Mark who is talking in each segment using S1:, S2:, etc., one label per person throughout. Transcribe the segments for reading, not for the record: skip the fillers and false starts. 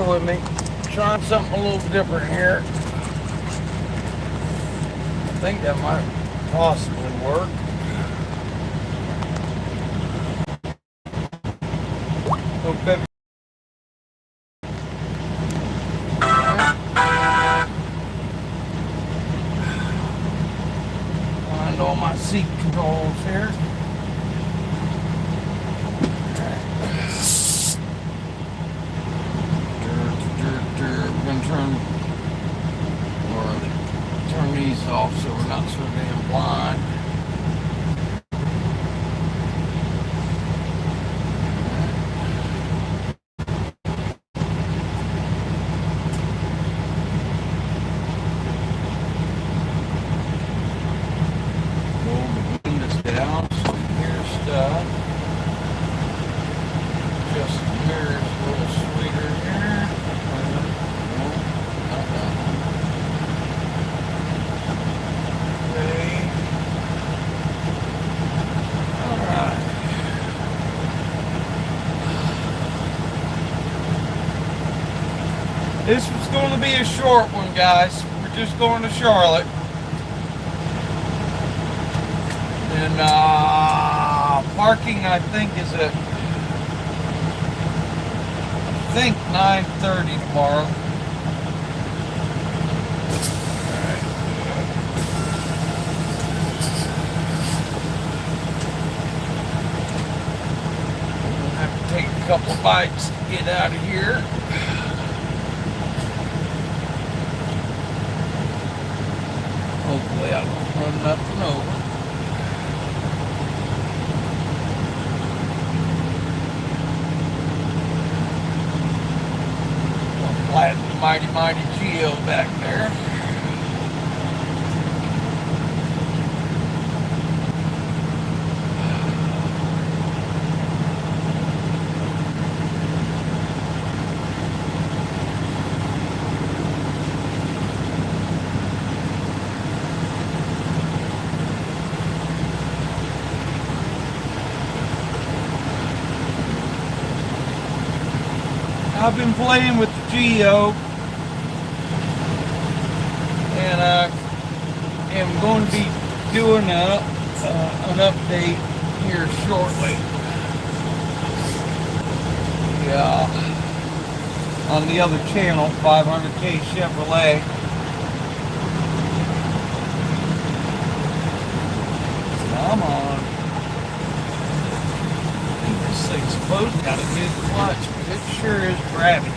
S1: with me. Trying something a little different here. I think that might possibly work. Hope that find all my seat controls here. We're gonna turn these off so we're not so damn blind. Roll the windows down so you hear stuff. Just the mirrors a little sweeter here. This was going to be a short one, guys. We're just going to Charlotte. And parking, I think, is at 9:30 tomorrow. We'll have to take a couple of bites to get out of here. Hopefully I don't run nothing over. I'll flatten the mighty Geo back there. I've been playing with the Geo, and I am going to be doing an update here shortly. Yeah, on the other channel, 500K Chevrolet. Come on. This thing's supposed to got a good clutch, but it sure is grabby.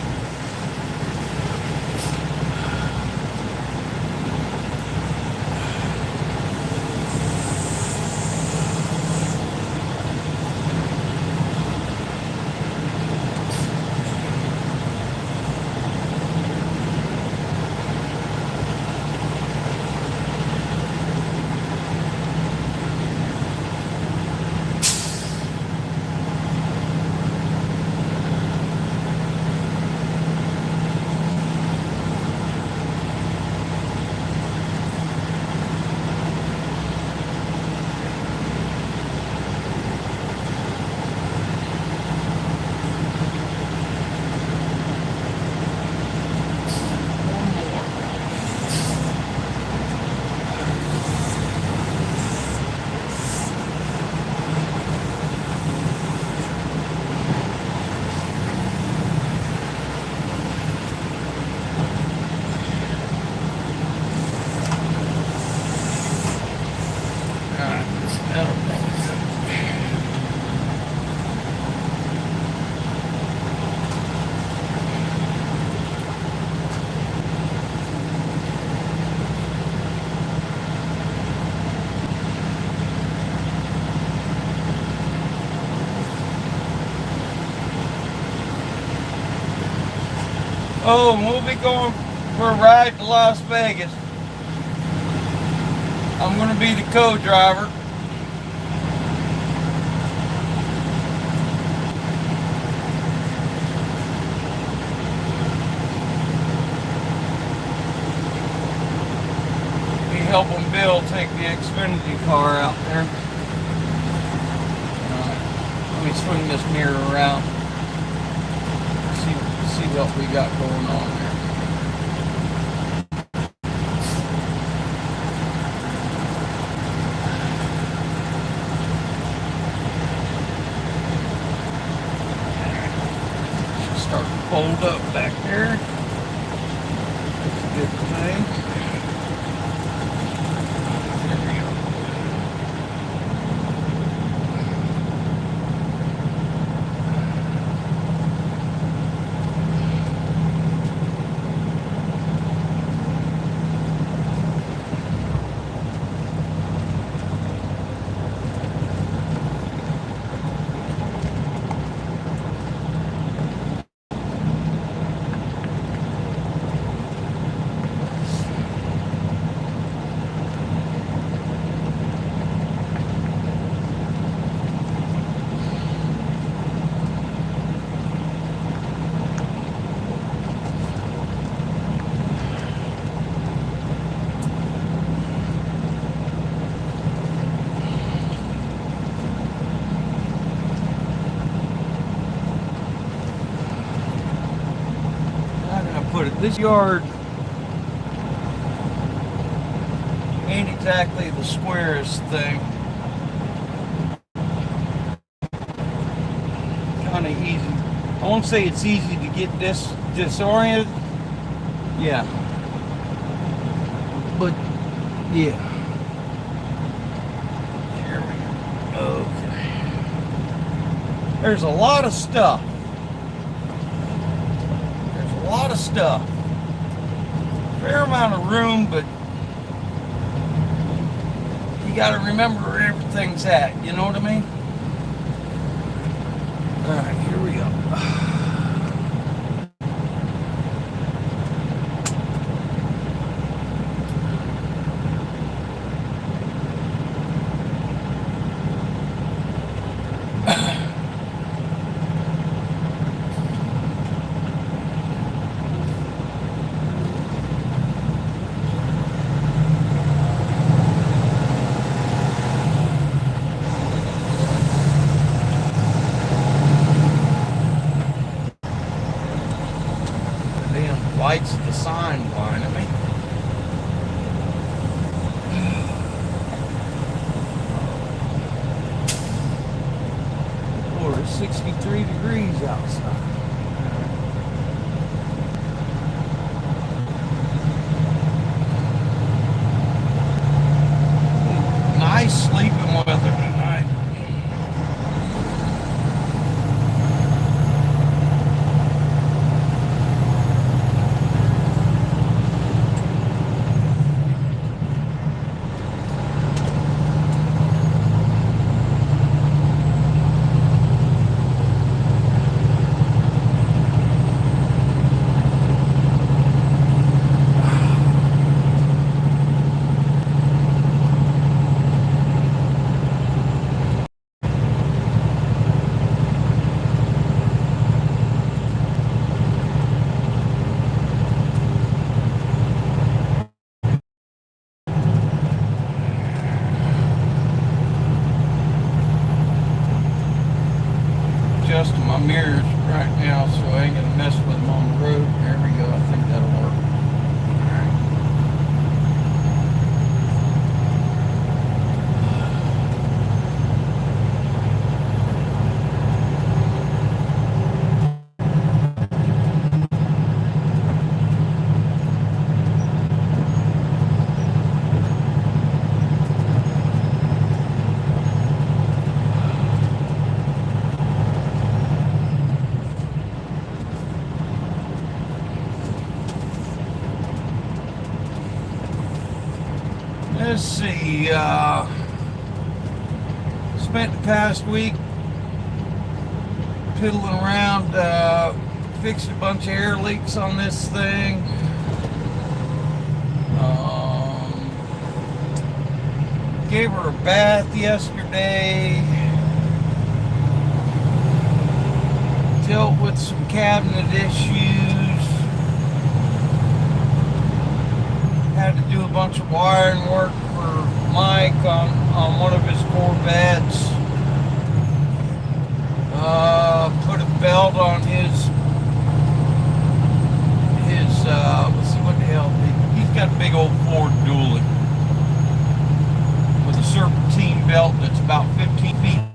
S1: Oh, and we'll be going for a ride to Las Vegas. I'm going to be the co-driver. Be helping Bill take the Xfinity car out there. Let me swing this mirror around. see what we got going on there. Start to fold up back there. That's a good thing. There we go. Put it, this yard ain't exactly the squarest thing. Kind of easy. I won't say it's easy to get disoriented. Yeah. But yeah. Here we go. Okay. There's a lot of stuff. A lot of stuff. Fair amount of room, but you got to remember where everything's at. You know what I mean? All right, here we go. Lights at the sign blinding me. Oh, it's 63 degrees outside. Nice sleeping weather tonight. Adjusting my mirrors right now so I ain't gonna mess with them on the road. There we go. I think that'll work. Let's see, spent the past week piddling around, fixed a bunch of air leaks on this thing. Gave her a bath yesterday. Dealt with some cabinet issues. Had to do a bunch of wiring work for Mike on one of his Corvettes. Put a belt on his big old Ford dually with a serpentine belt that's about 15 feet.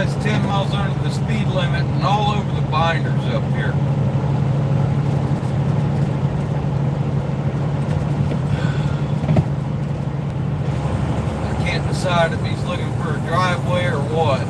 S1: guy's 10 miles under the speed limit and all over the binders up here. I can't decide if he's looking for a driveway or what.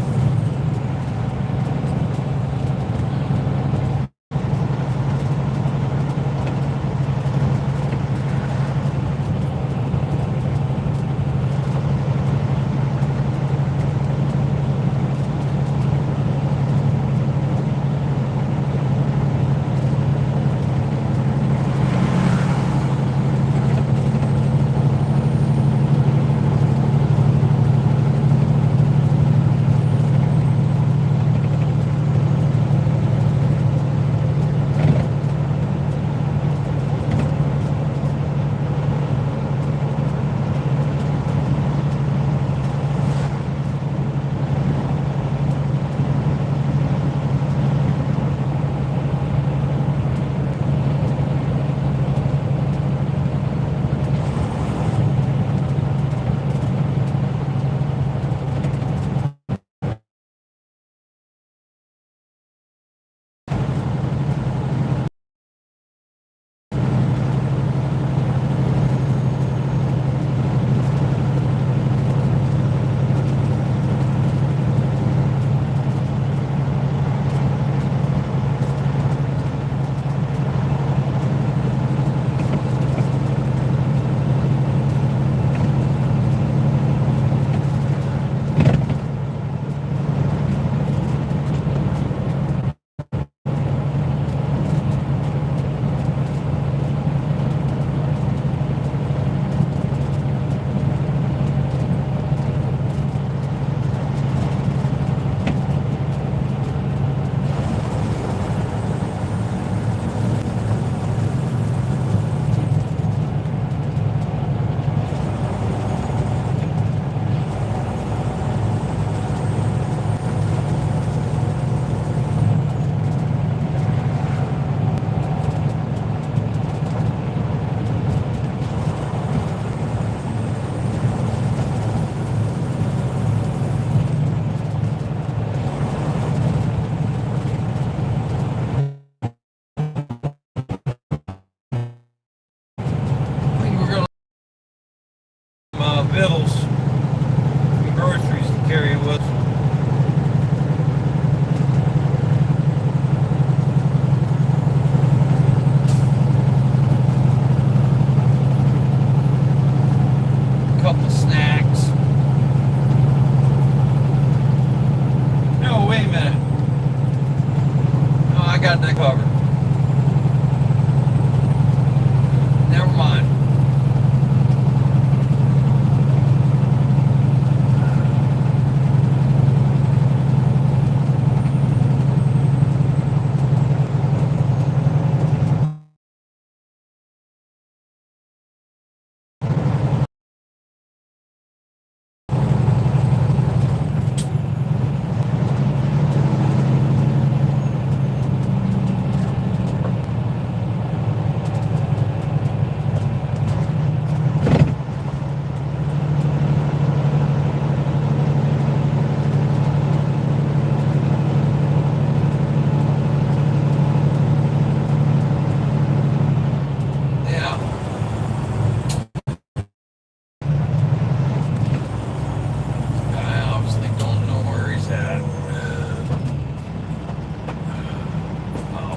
S1: Vittles and groceries to carry with us. Couple of snacks. No, wait a minute. No, I got that covered. Never mind.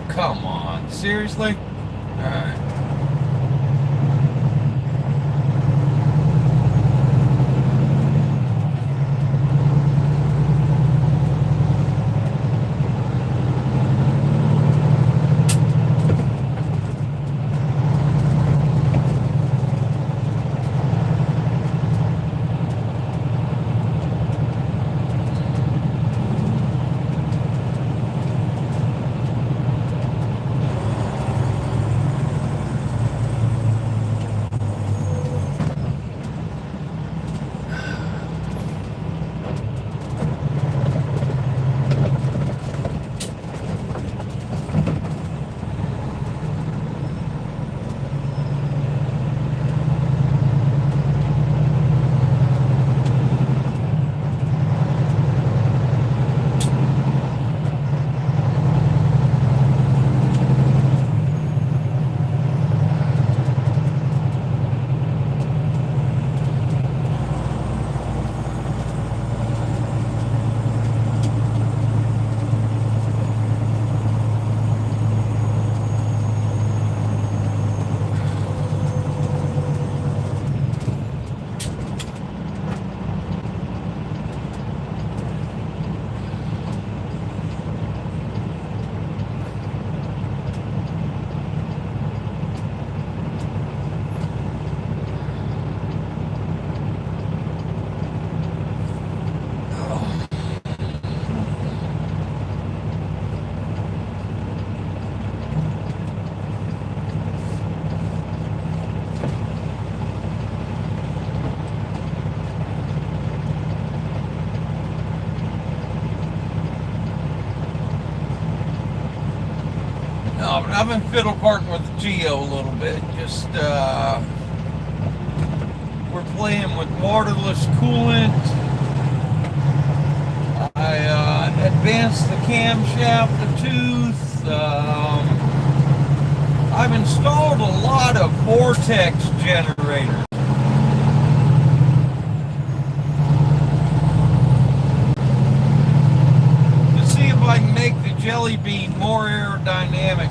S1: Come on, seriously? Alright. I've been fiddle farting with the Geo a little bit. Just we're playing with waterless coolant. I advanced the camshaft a tooth. I've installed a lot of vortex generators. To see if I can make the Jelly Bean more aerodynamic.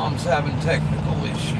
S1: Mom's having technical issues.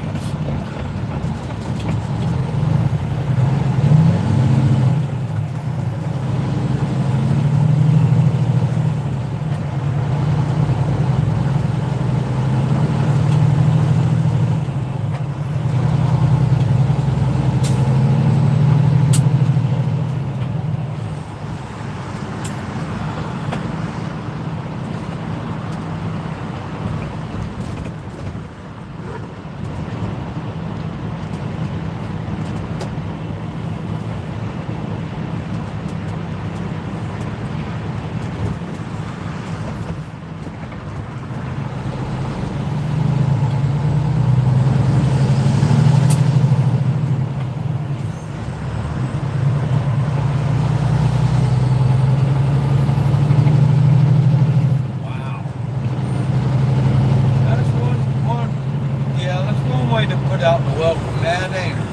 S1: To put out the welcome mat, ain't it?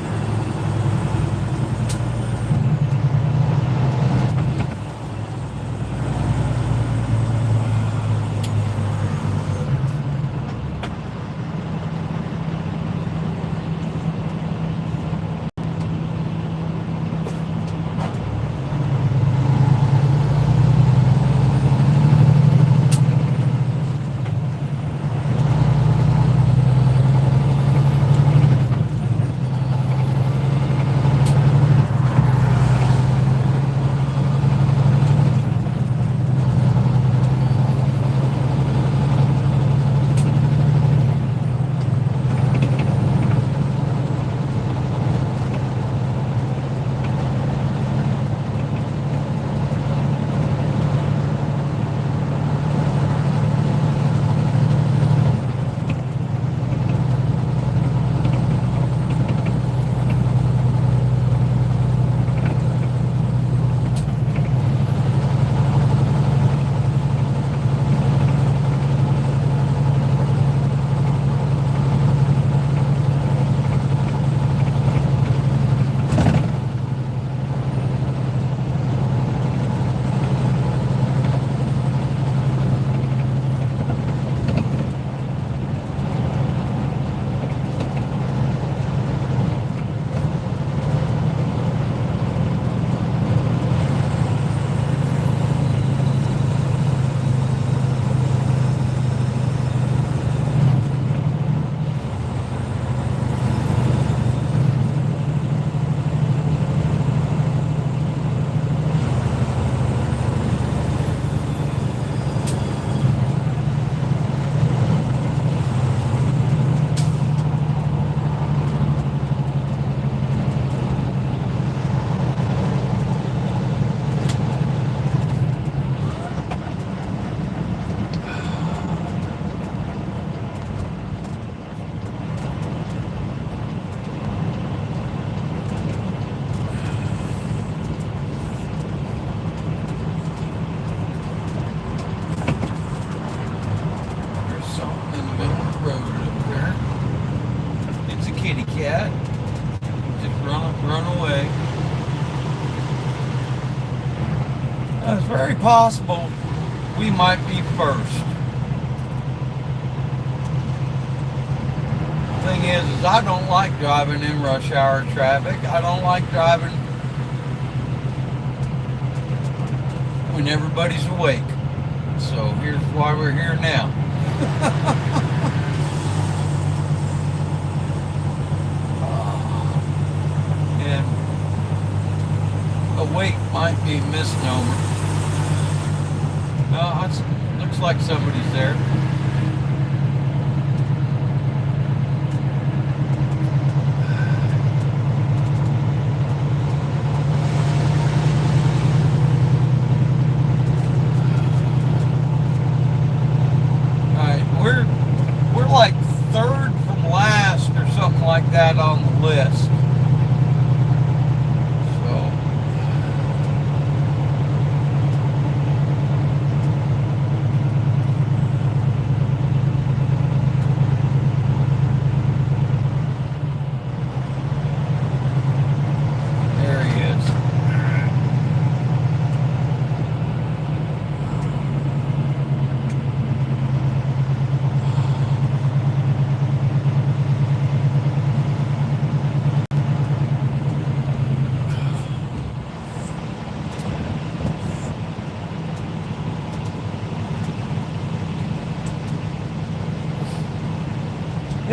S1: Kitty cat. Just run away. It's very possible we might be first. The thing is I don't like driving in rush hour traffic. I don't like driving when everybody's awake. So here's why we're here now. Awake might be a misnomer. It looks like somebody's there. Alright, we're like third from last or something like that on the list.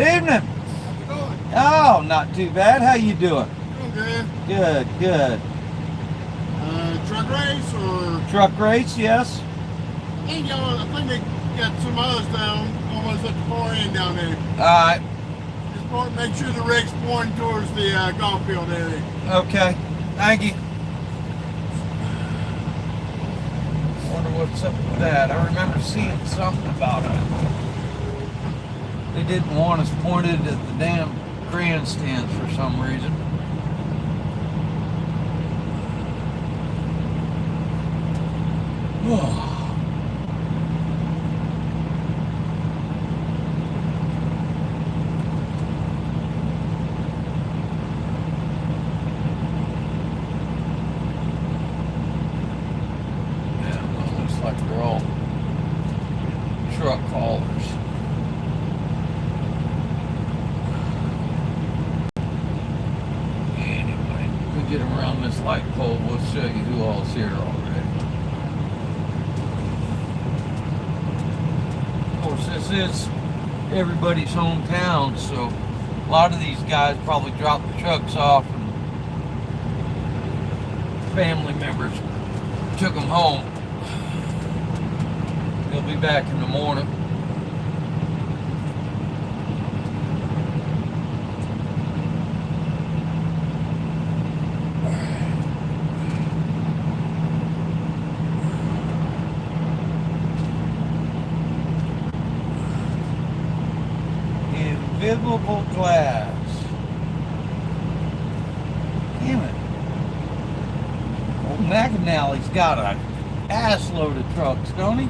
S1: Evening.
S2: How's it going?
S1: Oh, not too bad. How you doing?
S2: Doing good.
S1: Good, good.
S2: Truck race or?
S1: Truck race, yes.
S2: I think they got some others down almost at the far end down there.
S1: Alright.
S2: Just make sure the wreck's pointing towards the golf field area.
S1: Okay. Thank you. Wonder what's up with that. I remember seeing something about it. They didn't want us pointed at the damn grandstands for some reason. Like they're all truck haulers. Anyway, we get around this light pole, we'll show you who all's here already. Of course, this is everybody's hometown, so a lot of these guys probably drop the trucks off and family members took them home. He'll be back in the morning. Invisible glass. Damn it. Old McAnally's got a ass load of trucks, don't he?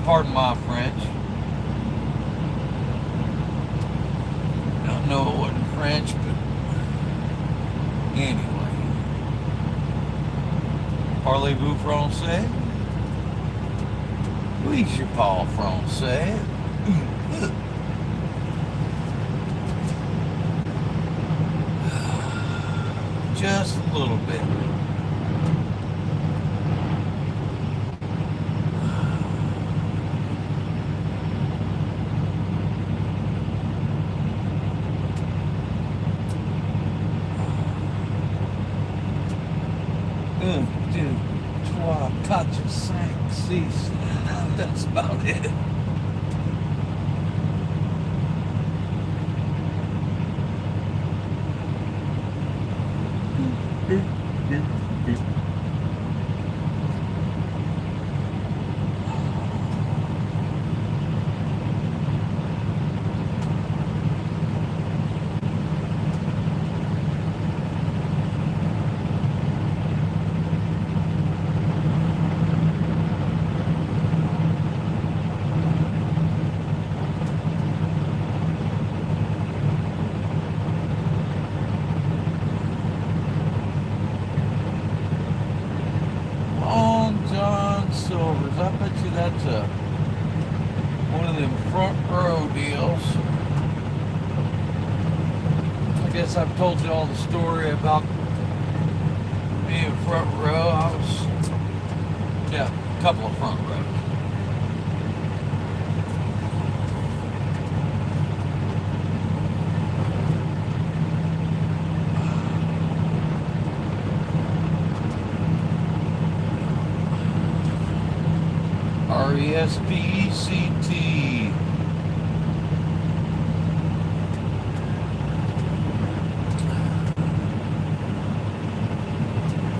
S1: Pardon my French. I know it wasn't French, but anyway. Parlez-vous français? Oui, je parle français. Just a little bit. Un, deux, trois, quatre, cinq, six. That's about it. Silvers. I bet you that's one of them front row deals. I guess I've told you all the story about being front row. I was, yeah, a couple of front rows. RESPECT.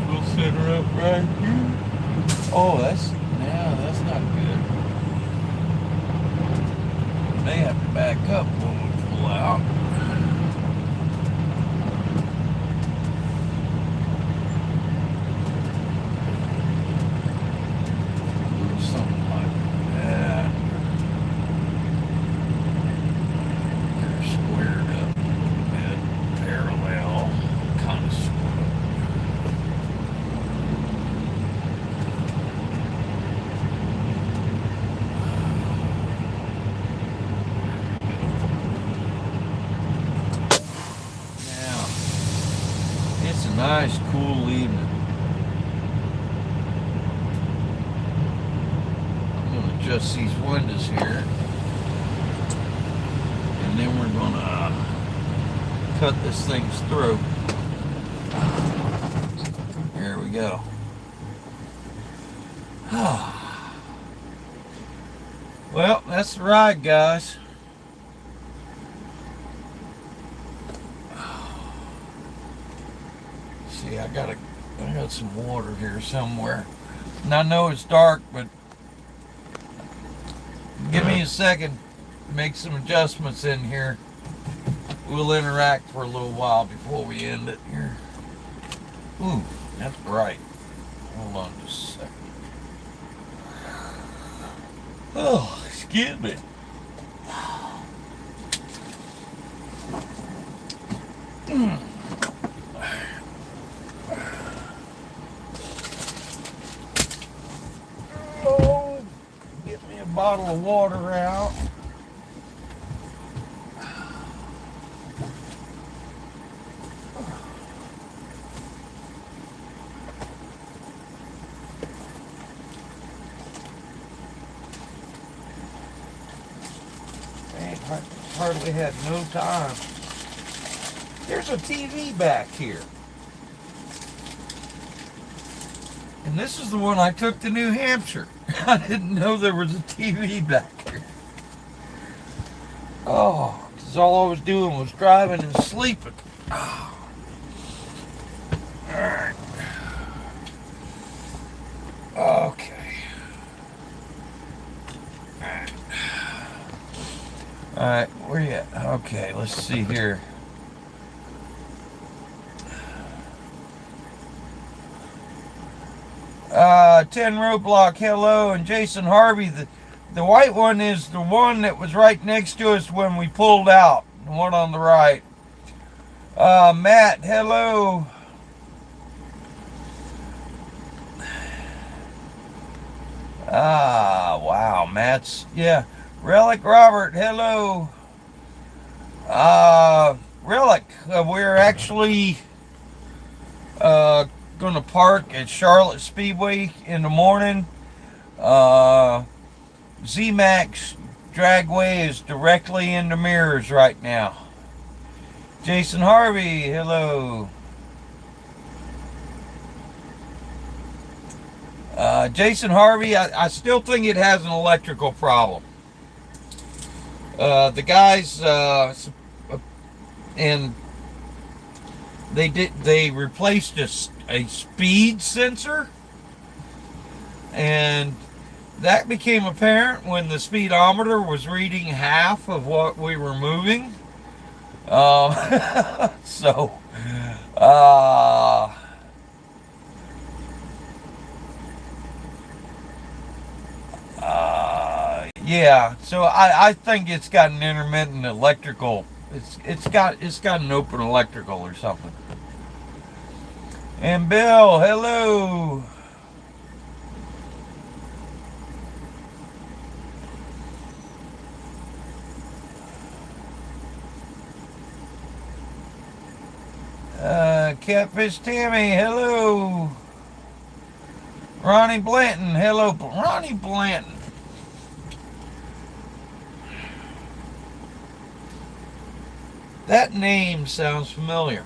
S1: We'll set her up right here. Oh, that's not good. May have to back up when we pull out. just these windows here. And then we're gonna cut this thing's throat. Here we go. Well, that's the ride, guys. See, I got some water here somewhere. And I know it's dark, but give me a second to make some adjustments in here. We'll interact for a little while before we end it here. Ooh, that's bright. Hold on just a second. Oh, excuse me. Oh, get me a bottle of water out. Hardly had no time. There's a TV back here. And this is the one I took to New Hampshire. I didn't know there was a TV back here. Oh, because all I was doing was driving and sleeping. Oh. All right. Okay. Alright, where you at? Okay, let's see here. Uh, 10 Roadblock, hello, and Jason Harvey. The white one is the one that was right next to us when we pulled out. The one on the right. Matt, hello. Wow, Matt's, yeah. Relic Robert, hello. Relic, we're actually going to park at Charlotte Speedway in the morning. Z-Max Dragway is directly in the mirrors right now. Jason Harvey, hello. Jason Harvey, I still think it has an electrical problem. The guys, and they replaced a speed sensor, and that became apparent when the speedometer was reading half of what we were moving. So, yeah, so I think it's got an intermittent electrical. It's got an open electrical or something. And Bill, hello. Catfish Tammy, hello. Ronnie Blanton, hello. Ronnie Blanton. That name sounds familiar.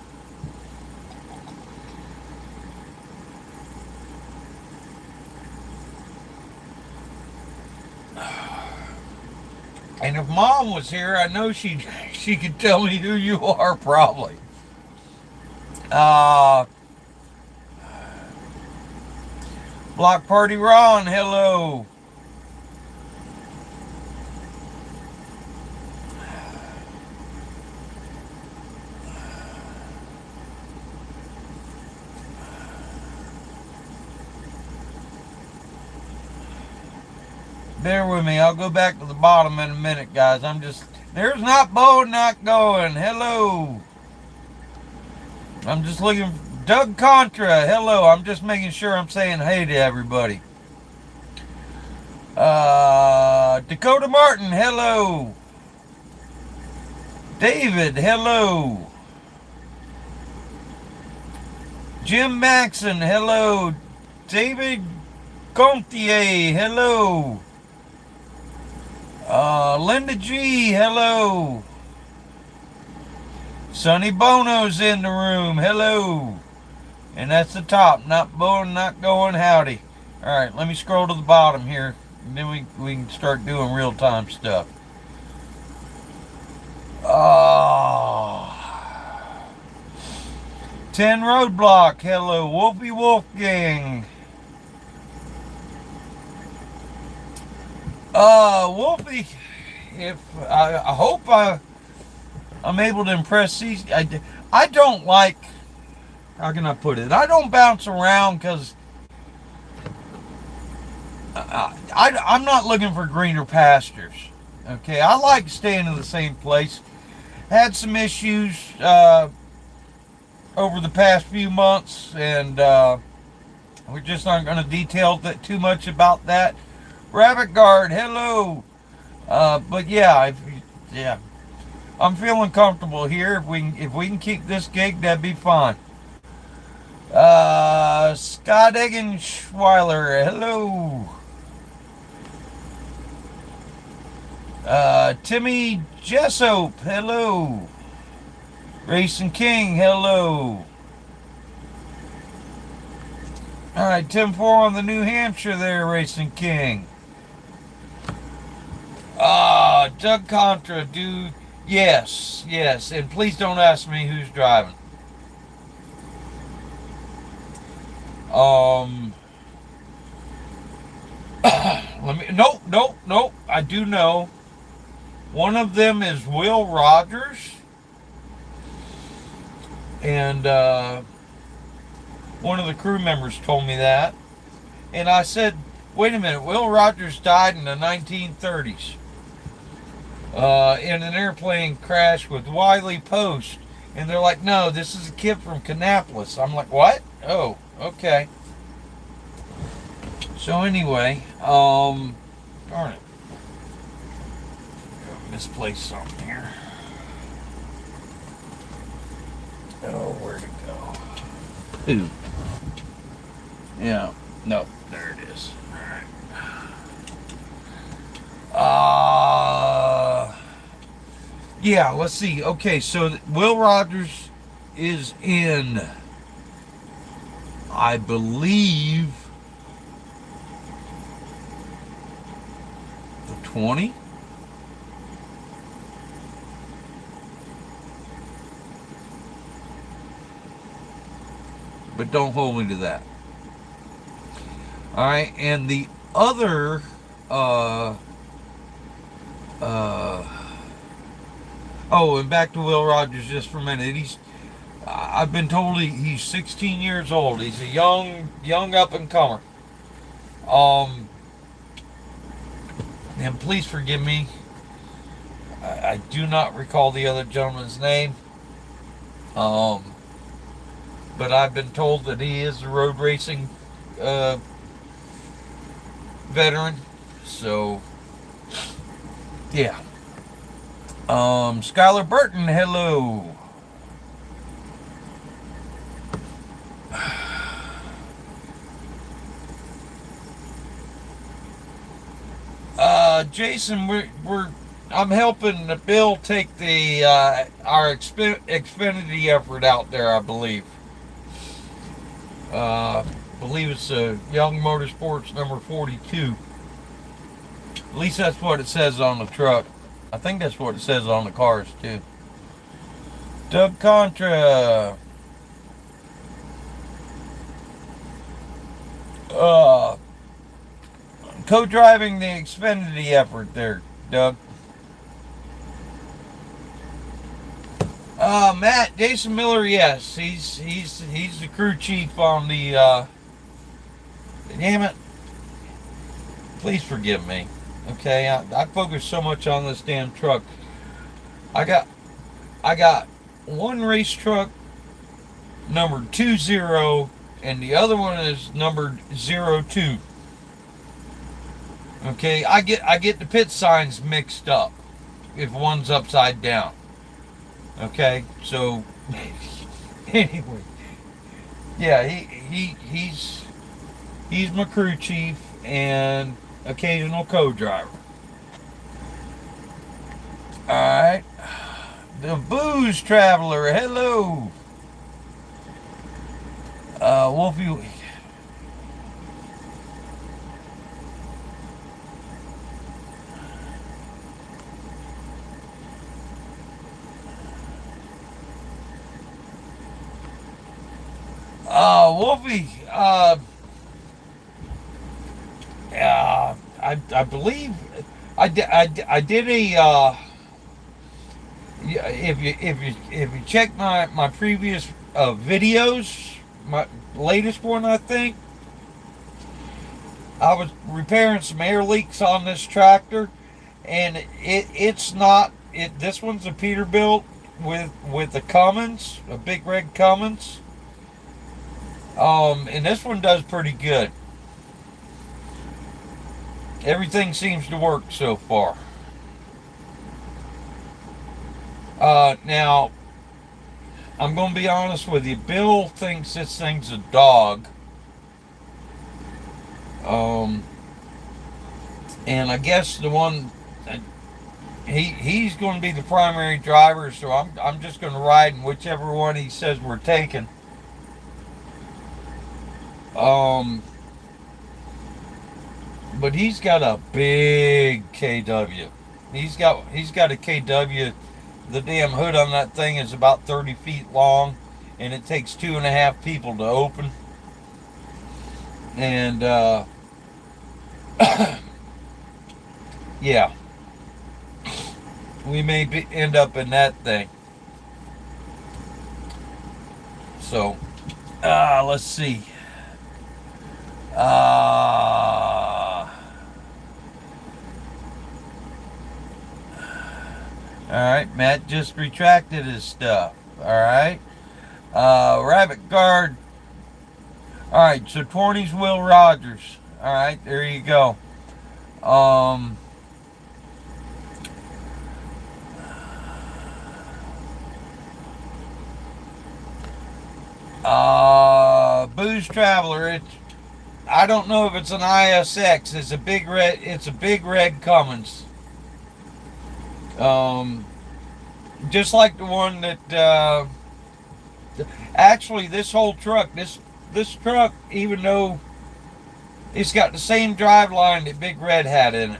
S1: And if Mom was here, I know she could tell me who you are, probably. Block Party Ron, hello. Bear with me. I'll go back to the bottom in a minute, guys. There's not Bo not going. Hello. I'm just looking. Doug Contra. Hello. I'm just making sure I'm saying hey to everybody. Dakota Martin. Hello. David. Hello. Jim Maxon. Hello. David Gontier. Hello. Linda G, hello. Sonny Bono's in the room, hello. And that's the top, not going howdy. All right, let me scroll to the bottom here, and then we can start doing real time stuff. Oh. 10 Roadblock, hello. Wolfie Wolfgang. Wolfie, if I hope I'm able to impress these. I don't like, how can I put it? I don't bounce around because I'm not looking for greener pastures. Okay, I like staying in the same place. Had some issues over the past few months, and we just aren't going to detail too much about that. Rabbit Guard, hello. But yeah, yeah, I'm feeling comfortable here. If we can keep this gig, that'd be fine. Scott Eggenschweiler, hello. Timmy Jessope, hello. Racing King, hello. All right, Tim 4 on the New Hampshire there, Racing King. Doug Contra, dude. Yes, and please don't ask me who's driving. Nope. I do know. One of them is Will Rogers, and one of the crew members told me that, and I said, "Wait a minute, Will Rogers died in the 1930s in an airplane crash with Wiley Post," and they're like, "No, this is a kid from Kannapolis." I'm like, "What? Oh, okay." So anyway, darn it. Misplaced something here. Oh, where'd it go? Ooh. Yeah. No, there it is. Alright. Yeah, let's see. Okay, so Will Rogers is in, I believe, the 20. But don't hold me to that. All right, and the other, and back to Will Rogers just for a minute. I've been told he's 16 years old. He's a young up and comer. And please forgive me. I do not recall the other gentleman's name. But I've been told that he is a road racing veteran. So, yeah. Skylar Burton, hello. Jason, I'm helping Bill take the our Xfinity effort out there, I believe. Believe it's Young Motorsports number 42. At least that's what it says on the truck. I think that's what it says on the cars too. Doug Contra. Co-driving the Xfinity effort there, Doug. Matt, Jason Miller, yes, he's the crew chief on the. Damn it! Please forgive me. Okay, I focus so much on this damn truck. I got one race truck numbered 20, and the other one is numbered 02. Okay, I get the pit signs mixed up if one's upside down. Okay, so anyway, yeah, he's my crew chief and occasional co-driver. right. The Booze Traveler, hello. Wolfie. Wolfie, I believe I did a yeah, if you check my previous videos, my latest one, I think I was repairing some air leaks on this tractor, and it's not it. This one's a Peterbilt with a Cummins, a big red Cummins. And this one does pretty good. Everything seems to work so far. Now, I'm going to be honest with you. Bill thinks this thing's a dog. And I guess the one he's going to be the primary driver, so I'm just going to ride in whichever one he says we're taking. But he's got a big KW. He's got a KW. The damn hood on that thing is about 30 feet long, and it takes 2.5 people to open. And yeah, we may end up in that thing. So let's see. Alright, Matt just retracted his stuff. Alright. Rabbit Guard. Alright, so 20's Will Rogers. Alright, there you go. Booze Traveler. I don't know if it's an ISX. It's a big red Cummins. Just like the one that actually this whole truck, this truck, even though it's got the same drive line that Big Red had in it.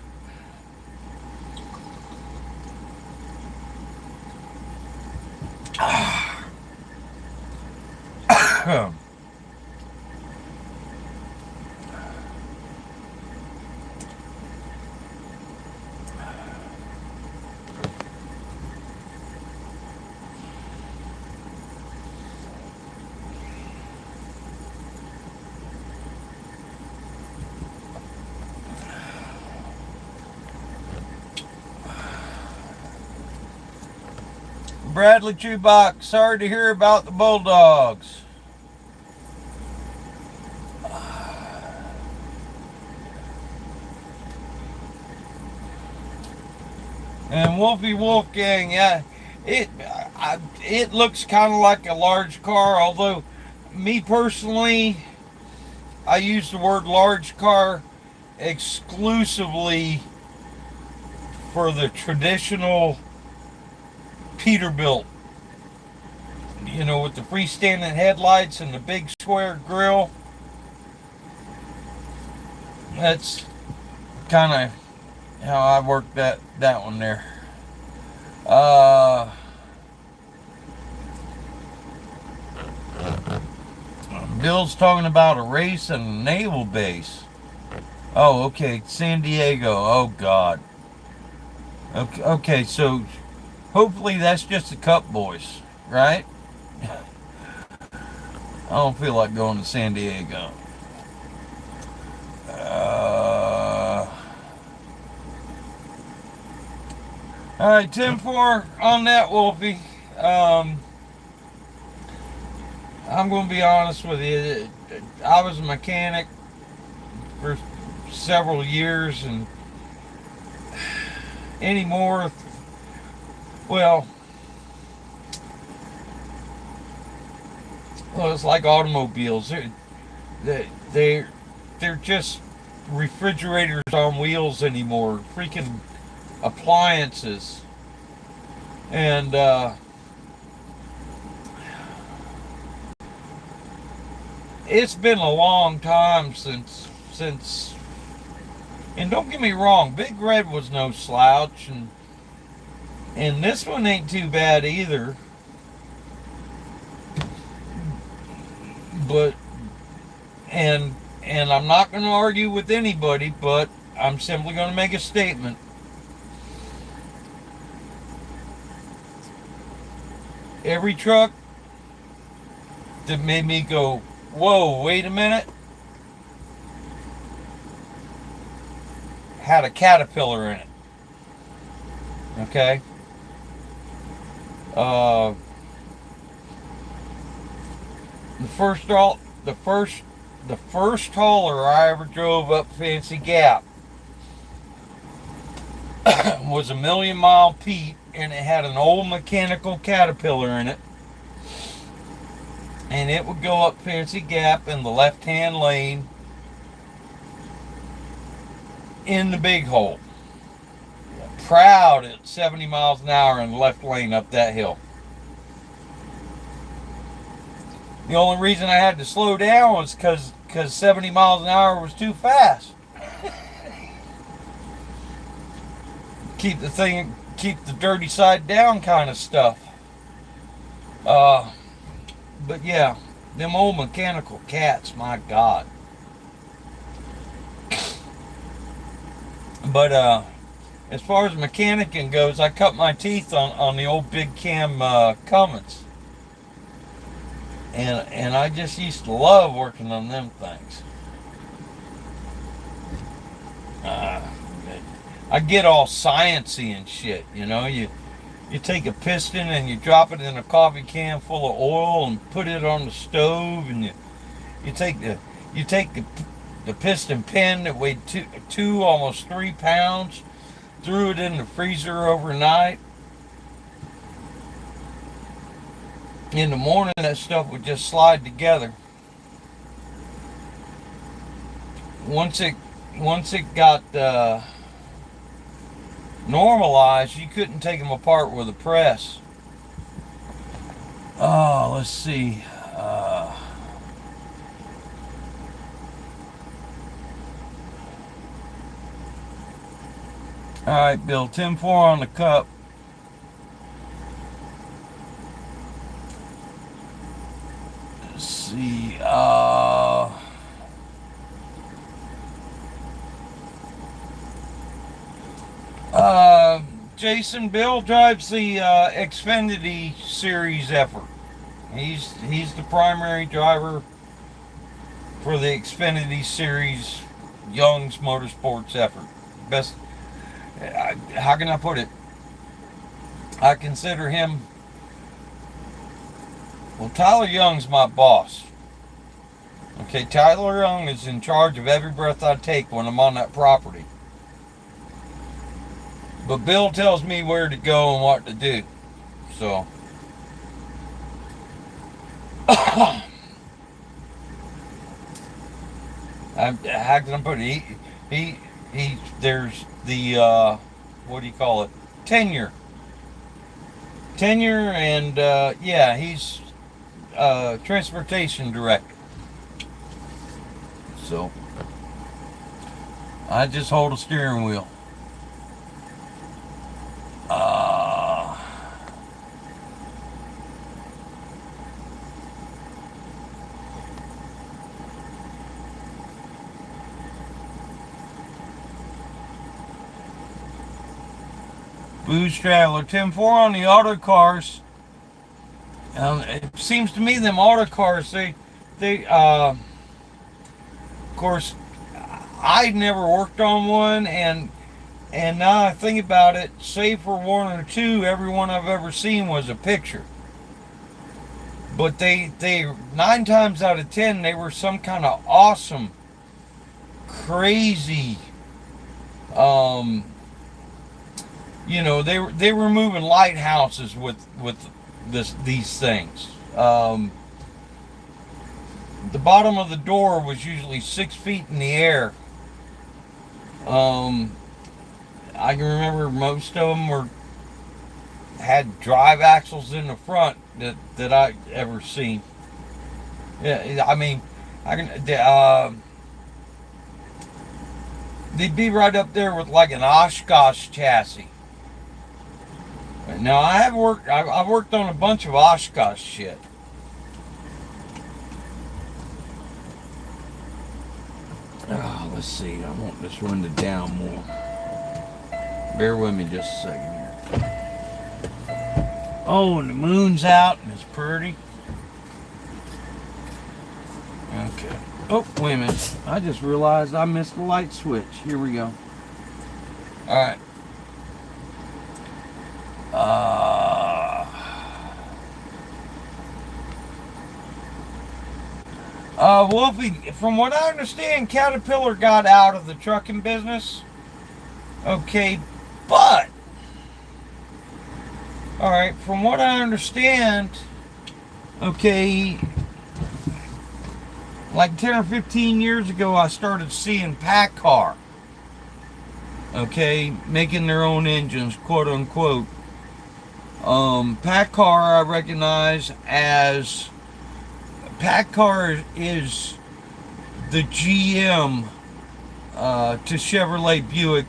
S1: Bradley Chewbacca, sorry to hear about the Bulldogs. And Wolfie Wolfgang, yeah, it looks kind of like a large car, although me personally, I use the word large car exclusively for the traditional Peterbilt, you know, with the freestanding headlights and the big square grill. That's kind of how I worked that one there. Bill's talking about a race and a naval base. Oh, okay, San Diego. Oh God. Okay, so hopefully that's just the Cup boys, right? I don't feel like going to San Diego. All right, 10-4 on that, Wolfie. I'm going to be honest with you. I was a mechanic for several years, and anymore, well, it's like automobiles. They're just refrigerators on wheels anymore. Freaking appliances. And it's been a long time since, and don't get me wrong, Big Red was no slouch, and this one ain't too bad either. But and I'm not going to argue with anybody, but I'm simply going to make a statement. Every truck that made me go, whoa, wait a minute, had a caterpillar in it. Okay? The first hauler I ever drove up Fancy Gap was a Million Mile Pete, and it had an old mechanical Caterpillar in it, and it would go up Fancy Gap in the left-hand lane in the big hole. Proud at 70 miles an hour in the left lane up that hill. The only reason I had to slow down was because 70 miles an hour was too fast. Keep the dirty side down kind of stuff. But yeah, them old mechanical cats, my God. But as far as mechanicing goes, I cut my teeth on the old Big Cam Cummins. And I just used to love working on them things. I get all sciencey and shit, you know. You take a piston and you drop it in a coffee can full of oil and put it on the stove, and you take the piston pin that weighed two almost 3 pounds, threw it in the freezer overnight. In the morning, that stuff would just slide together. Once it got normalized, you couldn't take them apart with a press. Oh, let's see. All right, Bill. 10-4 on the cup. Let's see. Jason, Bill drives the Xfinity Series effort. He's the primary driver for the Xfinity Series Young's Motorsports effort. Best. How can I put it? I consider him. Well, Tyler Young's my boss. Okay, Tyler Young is in charge of every breath I take when I'm on that property. But Bill tells me where to go and what to do. So, how can I put it? He there's the, what do you call it? Tenure, and yeah, he's transportation director. So, I just hold a steering wheel. Booze Traveler, 10-4 on the auto cars. It seems to me them auto cars, they of course, I never worked on one, and now I think about it, save for one or two, every one I've ever seen was a picture. But they 9 times out of 10, they were some kind of awesome, crazy, you know, they were moving lighthouses with these things. The bottom of the door was usually 6 feet in the air. I can remember most of them were had drive axles in the front that I ever seen. Yeah, I mean, I can. They'd be right up there with like an Oshkosh chassis. Now I have worked. I've worked on a bunch of Oshkosh shit. Oh, let's see. I want this window down more. Bear with me just a second here. Oh, and the moon's out and it's pretty. Okay. Oh, wait a minute. I just realized I missed the light switch. Here we go. All right. Wolfie, from what I understand, Caterpillar got out of the trucking business. Okay, but, all right, from what I understand, okay, like 10 or 15 years ago, I started seeing PACCAR, okay, making their own engines, quote unquote. PACCAR I recognize as, PACCAR is the GM to Chevrolet Buick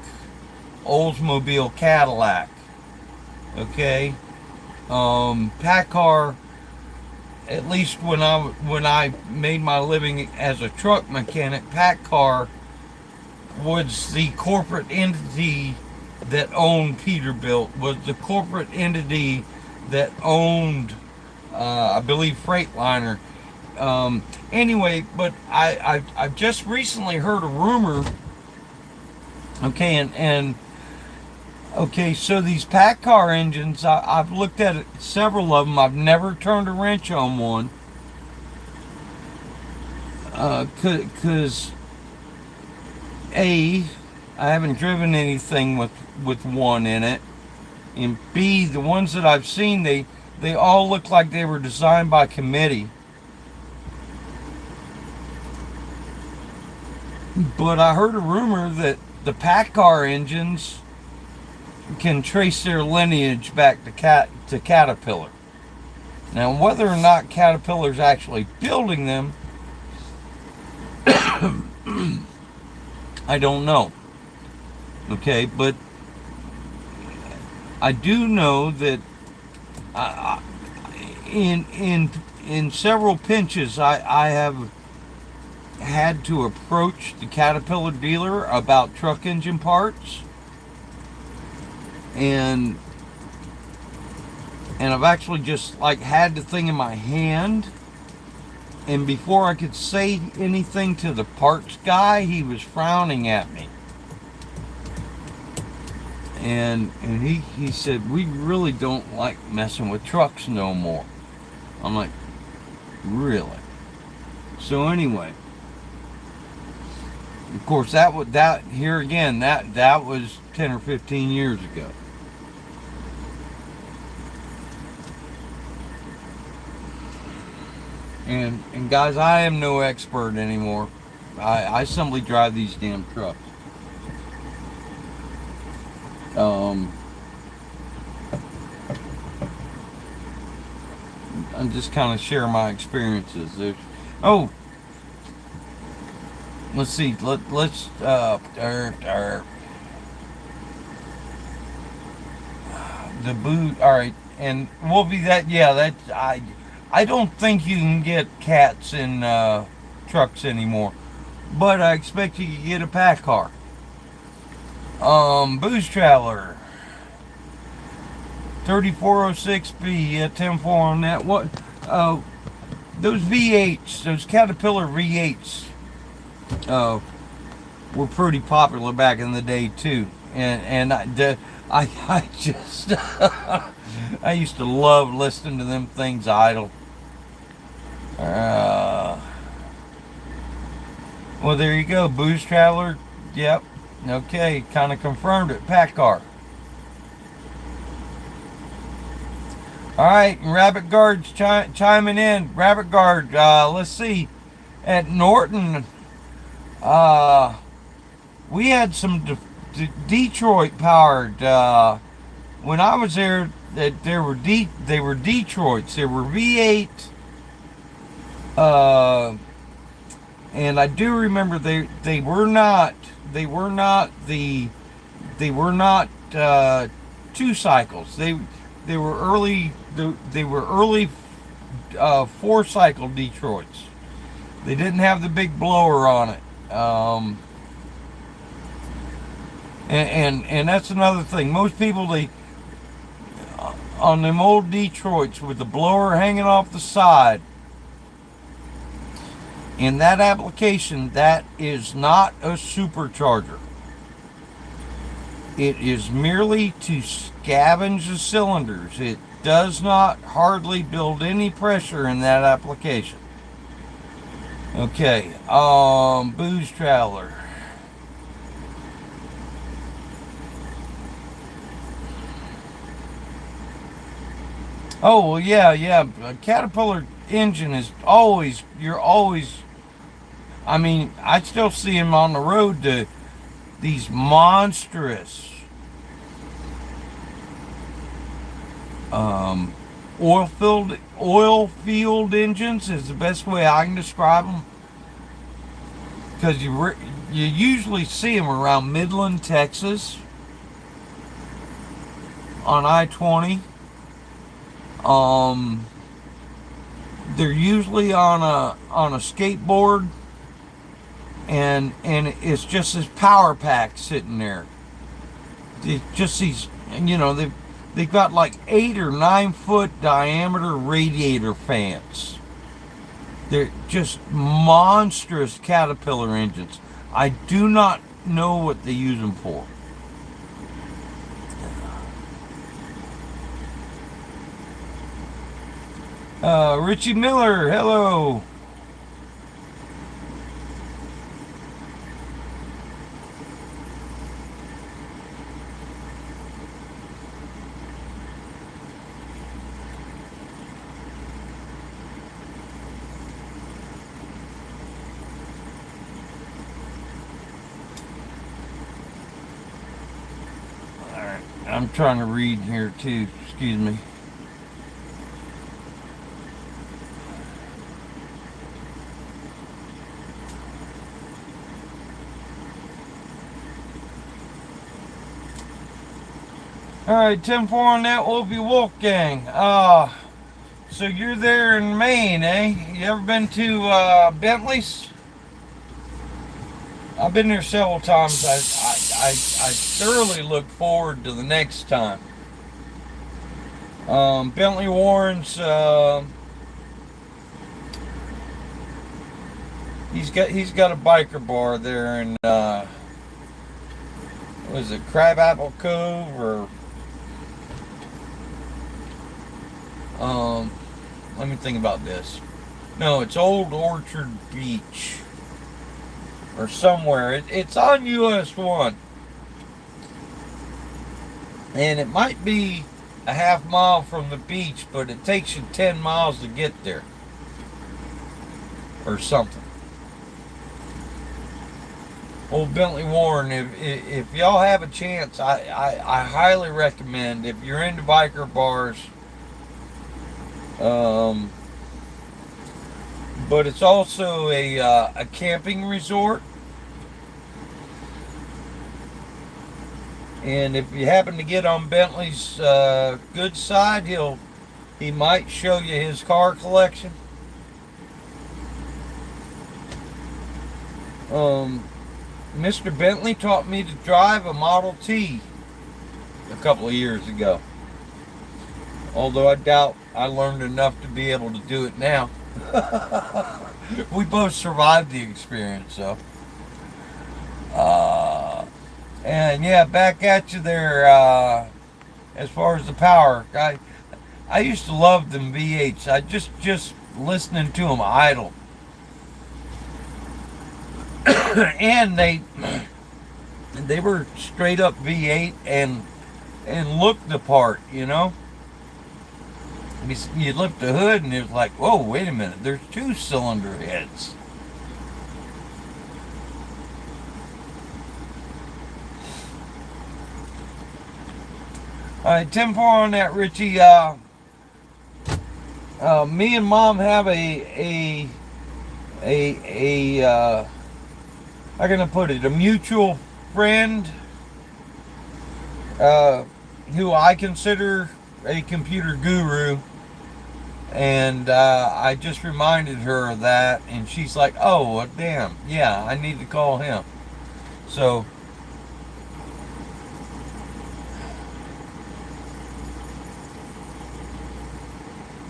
S1: Oldsmobile Cadillac. Okay, PACCAR, at least when I made my living as a truck mechanic, PACCAR was the corporate entity that owned Peterbilt, was the corporate entity that owned, I believe, Freightliner. Anyway, but I've just recently heard a rumor. Okay, and okay, so these PACCAR engines, I've looked at it, several of them. I've never turned a wrench on one. Cause A, I haven't driven anything with one in it, and B, the ones that I've seen, they all look like they were designed by committee. But I heard a rumor that the PACCAR engines can trace their lineage back to Caterpillar. Now, whether or not Caterpillar's actually building them, I don't know. Okay, but I do know that in several pinches, I have had to approach the Caterpillar dealer about truck engine parts, and I've actually just like had the thing in my hand, and before I could say anything to the parts guy, he was frowning at me, and he said, "We really don't like messing with trucks no more." I'm like, really? So anyway, of course, that was 10 or 15 years ago. And guys, I am no expert anymore. I simply drive these damn trucks. I'm just kind of share my experiences. Let's see. Let's the boot. All right, and we'll be that. Yeah, that I don't think you can get cats in trucks anymore, but I expect you can get a PACCAR. Booze Traveler 3406B, 10-4 on that. What? Those V8s, those Caterpillar V8s, were pretty popular back in the day too, and I just I used to love listening to them things idle. Well, there you go, Booze Traveler. Yep. Okay, kind of confirmed it. PACCAR. All right, Rabbit Guard's chiming in. Rabbit Guard, let's see. At Norton, we had some Detroit powered. When I was there, they were Detroits. They were V8. And I do remember they were not two cycles. They were early 4-cycle Detroits. They didn't have the big blower on it. And that's another thing. Most people, they on them old Detroits with the blower hanging off the side. In that application, that is not a supercharger. It is merely to scavenge the cylinders. It does not hardly build any pressure in that application. Okay, Booze Traveler. Oh, well, yeah. A Caterpillar engine is always, I mean, I still see them on the road to these monstrous oil field engines is the best way I can describe them, because you usually see them around Midland, Texas, on I-20. They're usually on a skateboard, and it's just this power pack sitting there. It's just these, they've got like 8 or 9 foot diameter radiator fans. They're just monstrous Caterpillar engines. I do not know what they use them for. Richie Miller, hello. All right, I'm trying to read here too. Excuse me. All right, 10-4 on that Wolfie Wolf Gang. So you're there in Maine, eh? You ever been to Bentley's? I've been there several times. I thoroughly look forward to the next time. Bentley Warren's, he's got a biker bar there in was it Crabapple Cove or let me think about this. No, it's Old Orchard Beach or somewhere. It's on US 1. And it might be a half mile from the beach, but it takes you 10 miles to get there. Or something. Old Bentley Warren, if y'all have a chance, I highly recommend, if you're into biker bars, but it's also a camping resort. And if you happen to get on Bentley's good side, he might show you his car collection. Mr. Bentley taught me to drive a Model T a couple of years ago. Although I doubt I learned enough to be able to do it now. We both survived the experience, though. And yeah, back at you there, as far as the power. I used to love them V8s. I just listening to them idle. And they were straight up V8 and looked the part, you know. You lift the hood and it was like, whoa, wait a minute, there's 2 cylinder heads. All right, 10-4 on that, Richie. Me and Mom have how can I put it? A mutual friend, uh, who I consider a computer guru, and I just reminded her of that, and she's like, "Oh, well, damn, yeah, I need to call him." So.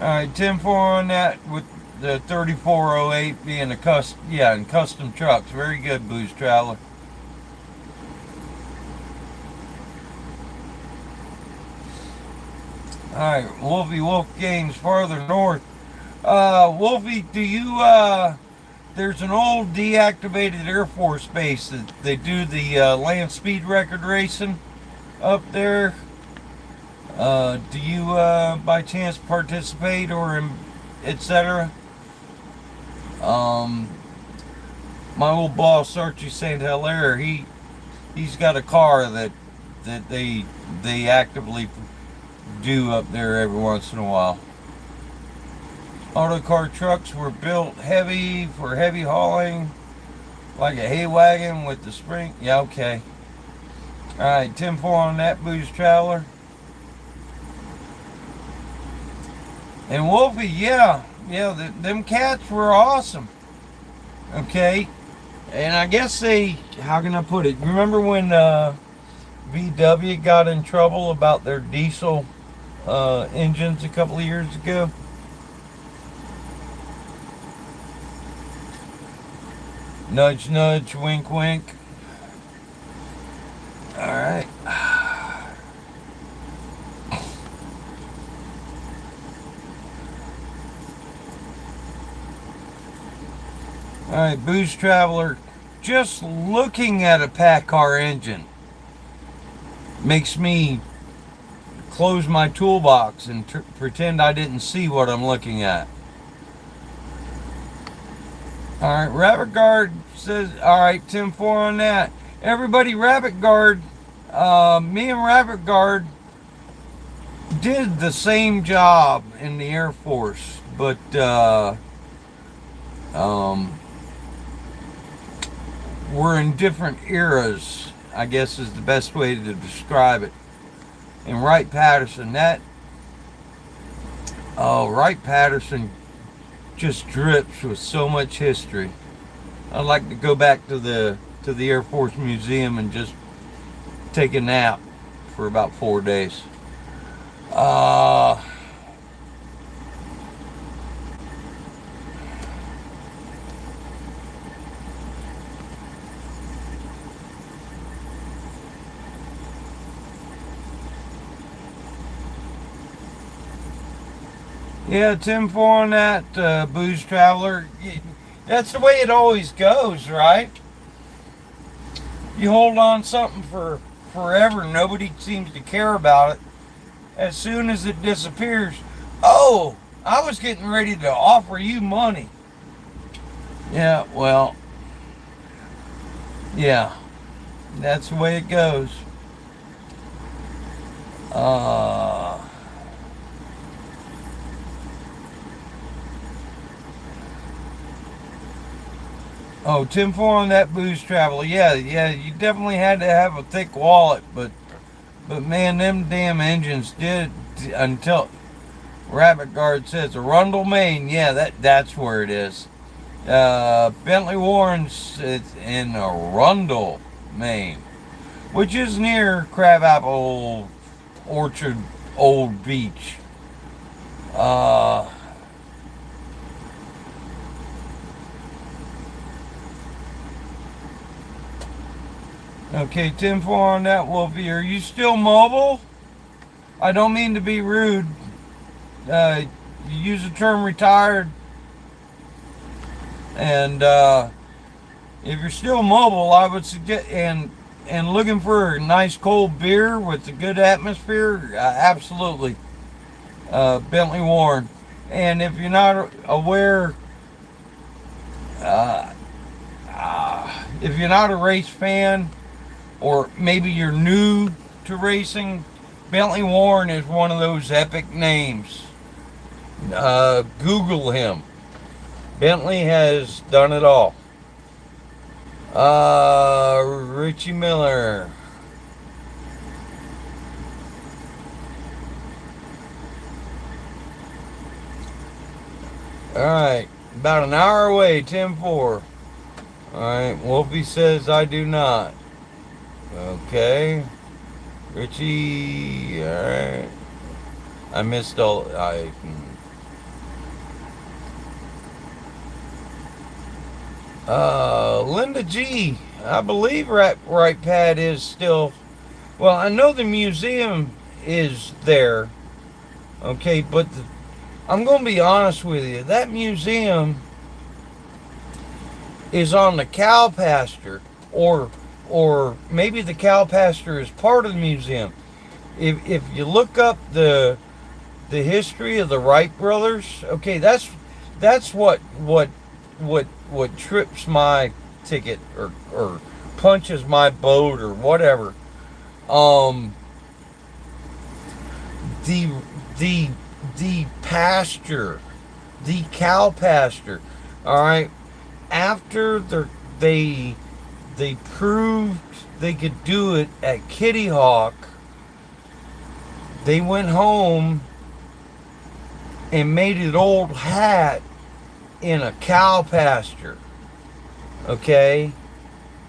S1: All right, 10-4 on that with the 3408 being a in custom trucks. Very good, Booze Traveler. All right, Wolfie Wolf Games farther north. Wolfie, do you, there's an old deactivated Air Force base that they do the land speed record racing up there. Do you, by chance, participate or etc.? My old boss Archie St. Hilaire, he's got a car that they actively do up there every once in a while. Autocar trucks were built heavy for heavy hauling, like a hay wagon with the spring. Yeah, okay. All right, 10-4 on that, Booze Traveler. And Wolfie, yeah, them cats were awesome. Okay, and I guess how can I put it? Remember when VW got in trouble about their diesel engines a couple of years ago? Nudge, nudge, wink, wink. All right. All right, Booze Traveler, just looking at a PACCAR engine makes me close my toolbox and pretend I didn't see what I'm looking at. All right, Rabbit Guard says, all right, 10-4 on that. Everybody, Rabbit Guard, me and Rabbit Guard did the same job in the Air Force, but we're in different eras, I guess is the best way to describe it. And Wright Patterson, Wright Patterson just drips with so much history. I'd like to go back to the Air Force Museum and just take a nap for about 4 days. Yeah, 10-4 on that, Booze Traveler. That's the way it always goes, right? You hold on something for forever, nobody seems to care about it. As soon as it disappears, oh, I was getting ready to offer you money. Yeah, well, yeah, that's the way it goes. Oh, 10-4 on that, Booze Traveler. Yeah, you definitely had to have a thick wallet, but man, them damn engines did until Rabbit Guard says Arundel, Maine. Yeah, that's where it is. Bentley Warren's it's in Arundel, Maine, which is near Crabapple Orchard Old Beach. Okay, 10-4 on that, Wolfie. Are you still mobile? I don't mean to be rude. You use the term retired. And if you're still mobile, I would suggest, and looking for a nice cold beer with a good atmosphere, absolutely. Bentley Warren. And if you're not aware, if you're not a race fan, or maybe you're new to racing, Bentley Warren is one of those epic names. Google him. Bentley has done it all. Richie Miller. Alright, about an hour away, 10-4. Alright, Wolfie says I do not. Okay. Richie, alright. I missed all, Linda G, I believe right pad is still, well, I know the museum is there. Okay, but I'm going to be honest with you. That museum is on the cow pasture, or maybe the cow pasture is part of the museum. If you look up the history of the Wright brothers, okay, that's what trips my ticket or punches my boat or whatever. The pasture, the cow pasture, all right, after they proved they could do it at Kitty Hawk, they went home and made an old hat in a cow pasture, okay,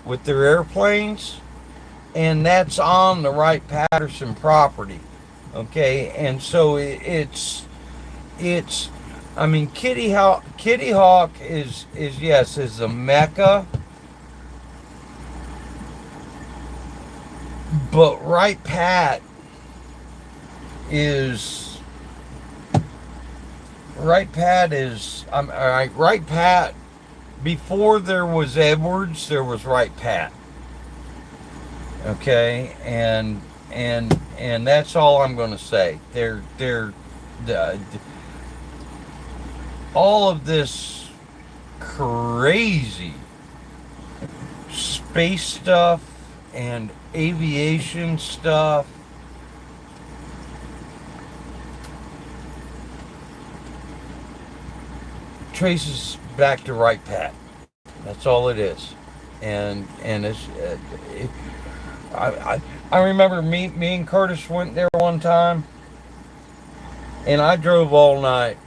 S1: with their airplanes, and that's on the Wright-Patterson property. Okay, and so it's I mean, Kitty Hawk is yes, is a mecca, but Wright Pat is Wright Pat, before there was Edwards, there was Wright Pat. Okay, and that's all I'm going to say. All of this crazy space stuff and aviation stuff traces back to Wright Pat. That's all it is, and it's. I remember me and Curtis went there one time, and I drove all night,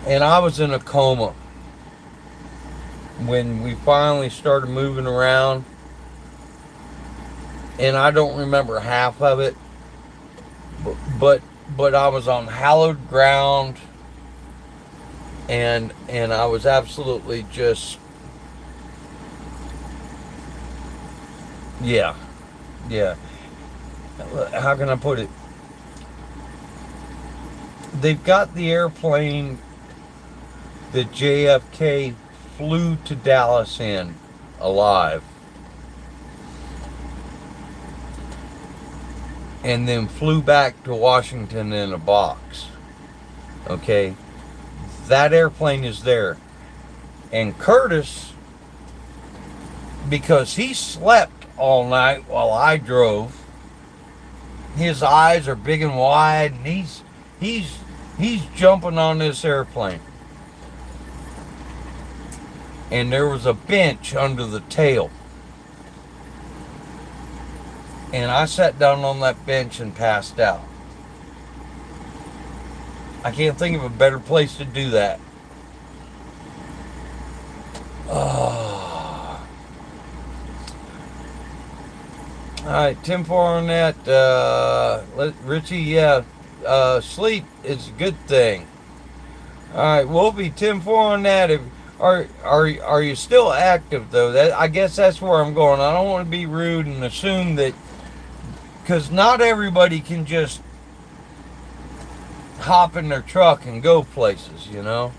S1: and I was in a coma when we finally started moving around, and I don't remember half of it, but I was on hallowed ground, and I was absolutely just. Yeah. How can I put it? They've got the airplane that JFK flew to Dallas in alive, and then flew back to Washington in a box. Okay? That airplane is there. And Curtis, because he slept all night while I drove, his eyes are big and wide, and he's jumping on this airplane, and there was a bench under the tail, and I sat down on that bench and passed out. I can't think of a better place to do that. Alright, 10-4 on that. Richie, yeah, sleep is a good thing. Alright, Wolfie, 10-4 on that. Are you still active, though? I guess that's where I'm going. I don't want to be rude and assume that, because not everybody can just hop in their truck and go places, you know?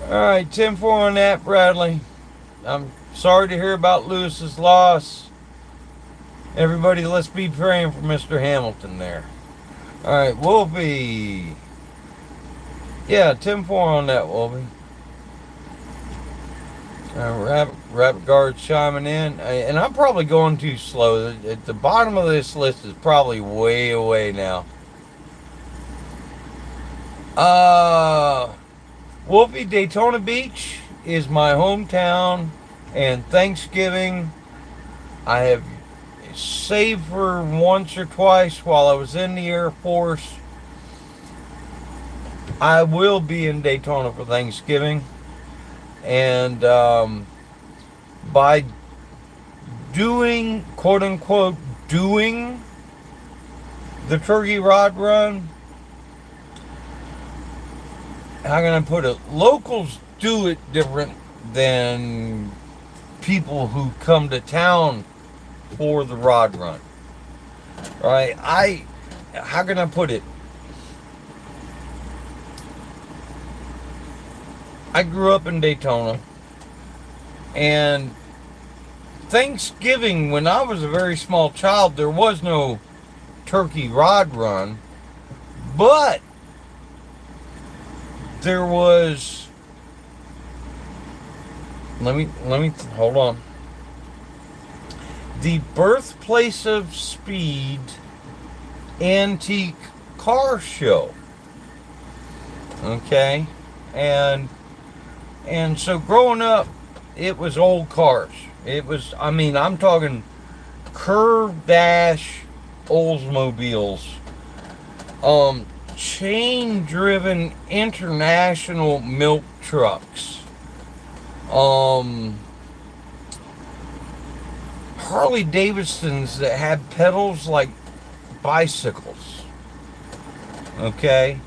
S1: Alright, 10-4 on that, Bradley. I'm sorry to hear about Lewis's loss. Everybody, let's be praying for Mr. Hamilton there. Alright, Wolfie. Yeah, 10-4 on that, Wolfie. Rabbit guards chiming in, and I'm probably going too slow. At the bottom of this list is probably way away now. Wolfie, Daytona Beach is my hometown, and Thanksgiving I have saved for once or twice while I was in the Air Force. I will be in Daytona for Thanksgiving, and by doing, quote unquote, doing the turkey rod run, how can I put it? Locals do it different than people who come to town for the rod run. Right? How can I put it? I grew up in Daytona, and Thanksgiving, when I was a very small child, there was no turkey rod run, but there was, let me hold on, the Birthplace of Speed antique car show. Okay, and so growing up, it was old cars. It was, I mean, I'm talking curved dash Oldsmobiles, chain driven international milk trucks, Harley Davidsons that had pedals like bicycles. Okay,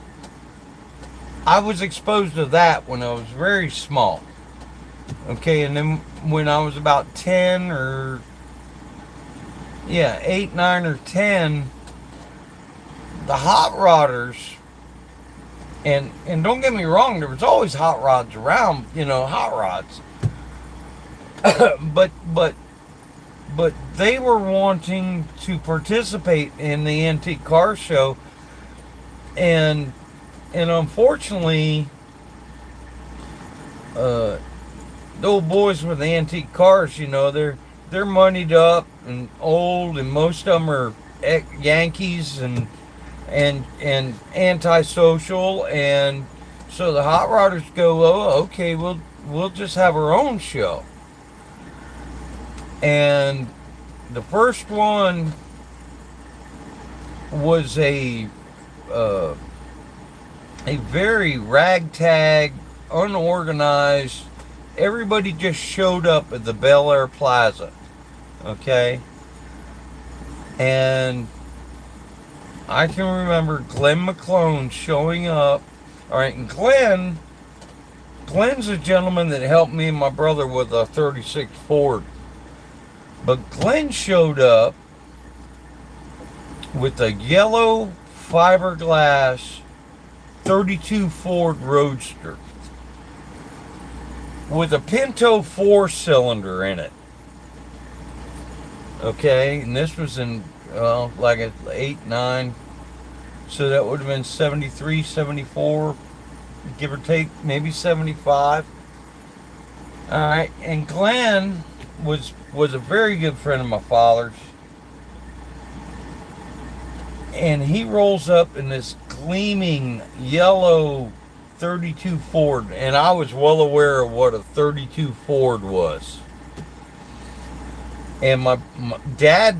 S1: I was exposed to that when I was very small. Okay, and then when I was about 10 or 8, 9 or 10, the hot rodders, and don't get me wrong, there was always hot rods around, hot rods. but they were wanting to participate in the antique car show, and unfortunately, the old boys with the antique cars, they're moneyed up and old, and most of them are Yankees and antisocial, and so the hot rodders go, oh, okay, we'll just have our own show. And the first one was a very ragtag, unorganized. Everybody just showed up at the Bel Air Plaza, okay? And I can remember Glenn McClone showing up. All right, and Glenn's a gentleman that helped me and my brother with a 36 Ford. But Glenn showed up with a yellow fiberglass 32 Ford Roadster with a Pinto 4-cylinder in it. Okay, and this was in like an 8, 9, so that would have been 73, 74, give or take, maybe 75. All right, and Glenn was a very good friend of my father's, and he rolls up in this gleaming yellow 32 Ford, and I was well aware of what a 32 Ford was. And my dad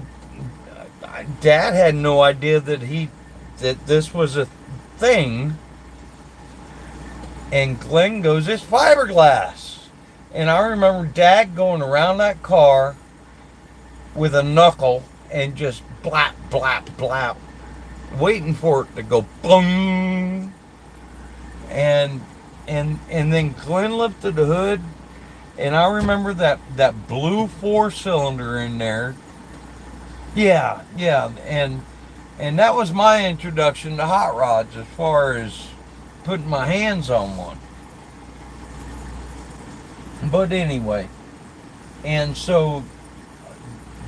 S1: had no idea that this was a thing. And Glenn goes, "It's fiberglass." And I remember Dad going around that car with a knuckle and just blap, blap, blap, waiting for it to go boom. And then Glenn lifted the hood, and I remember that blue 4-cylinder in there. Yeah, and that was my introduction to hot rods as far as putting my hands on one. But anyway, and so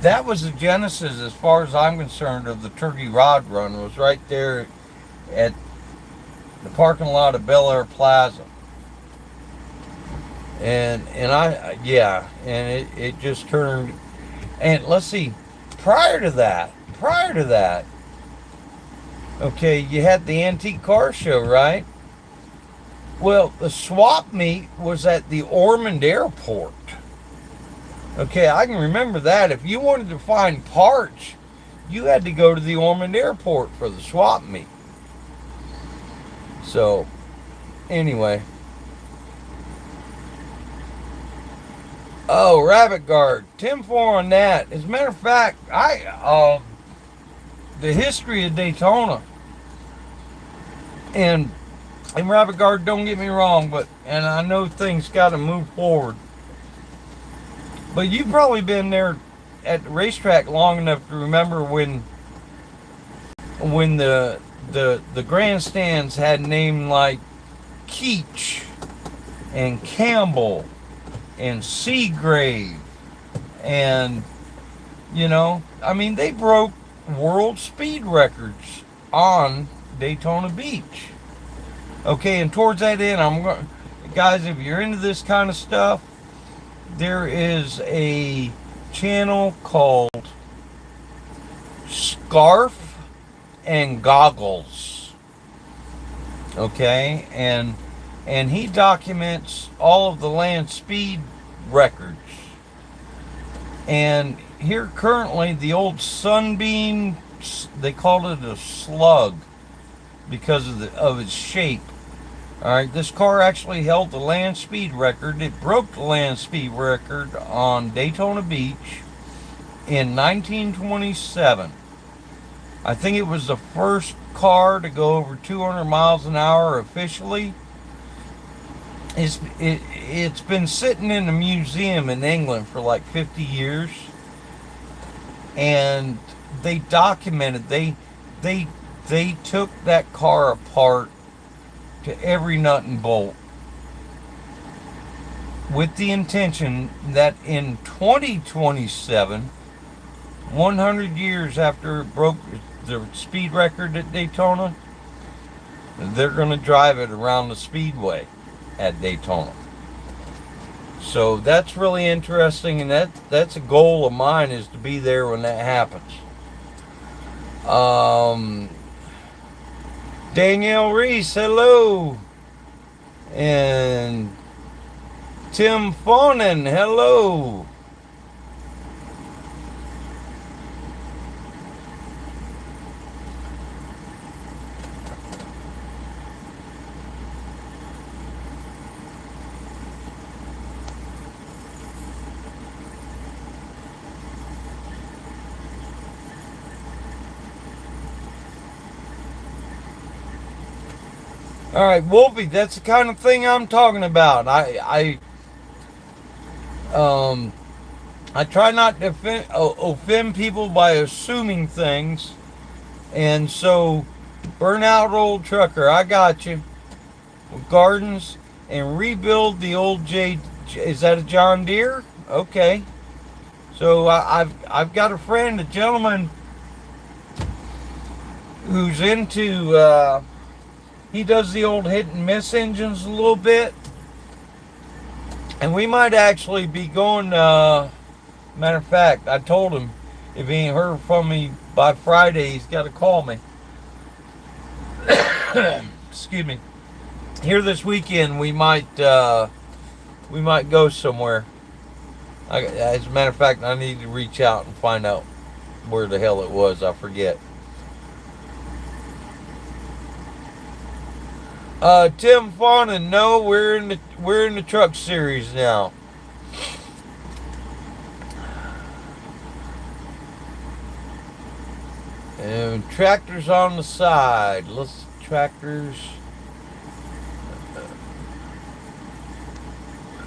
S1: that was the genesis, as far as I'm concerned, of the turkey rod run. It was right there at the parking lot of Bel Air Plaza. And I, yeah, and it just turned. And let's see, prior to that, okay, you had the antique car show, right? Well, the swap meet was at the Ormond Airport. Okay, I can remember that. If you wanted to find parts, you had to go to the Ormond Airport for the swap meet. So, anyway. Oh, Rabbit Guard. 10-4 on that. As a matter of fact, the history of Daytona. And Rabbit Guard, don't get me wrong, and I know things got to move forward. But you've probably been there at the racetrack long enough to remember when the grandstands had names like Keach and Campbell and Seagrave, and I mean, they broke world speed records on Daytona Beach. Okay, and towards that end, guys, if you're into this kind of stuff, there is a channel called Scarf and Goggles. Okay, and he documents all of the land speed records. And here currently, the old Sunbeam, they called it a slug because of its shape. All right, this car actually held the land speed record. It broke the land speed record on Daytona Beach in 1927. I think it was the first car to go over 200 miles an hour officially. It's been sitting in a museum in England for like 50 years, and they documented. They took that car apart to every nut and bolt with the intention that in 2027, 100 years after it broke the speed record at Daytona, they're going to drive it around the speedway at Daytona. So that's really interesting, and that's a goal of mine, is to be there when that happens. Danielle Reese, hello. And Tim Fonan, hello. All right, Wolfie, that's the kind of thing I'm talking about. I try not to offend people by assuming things, and so burnout old trucker, I got you. Gardens and rebuild the old J. Is that a John Deere? Okay. So I've got a friend, a gentleman who's into. He does the old hit and miss engines a little bit. And we might actually be going, matter of fact, I told him if he ain't heard from me by Friday, he's got to call me. Excuse me. Here this weekend, we might go somewhere. As a matter of fact, I need to reach out and find out where the hell it was. I forget. Tim Fawnin, no, we're in the truck series now. And tractors on the side. Let's tractors.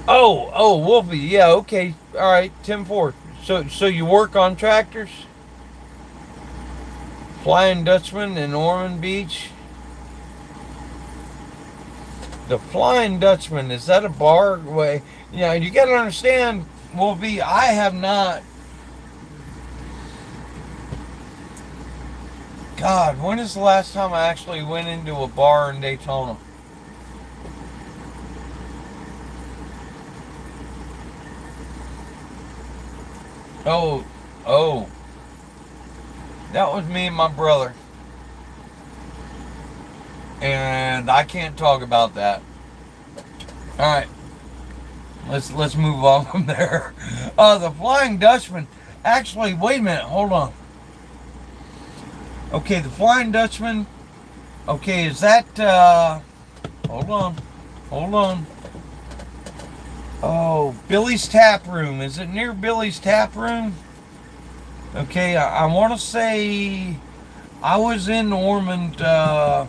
S1: Oh, Wolfie, yeah, okay, all right, Tim Ford. So you work on tractors? Flying Dutchman in Ormond Beach. The Flying Dutchman, is that a bar? Way? Yeah, you got to understand, Wolfie, I have not. God, when is the last time I actually went into a bar in Daytona? Oh, oh, that was me and my brother, and I can't talk about that. All right, let's move on from there. The Flying Dutchman. Actually, wait a minute. Hold on. Okay, the Flying Dutchman. Okay, is that? Hold on, hold on. Oh, Billy's Tap Room. Is it near Billy's Tap Room? Okay, I want to say I was in Ormond a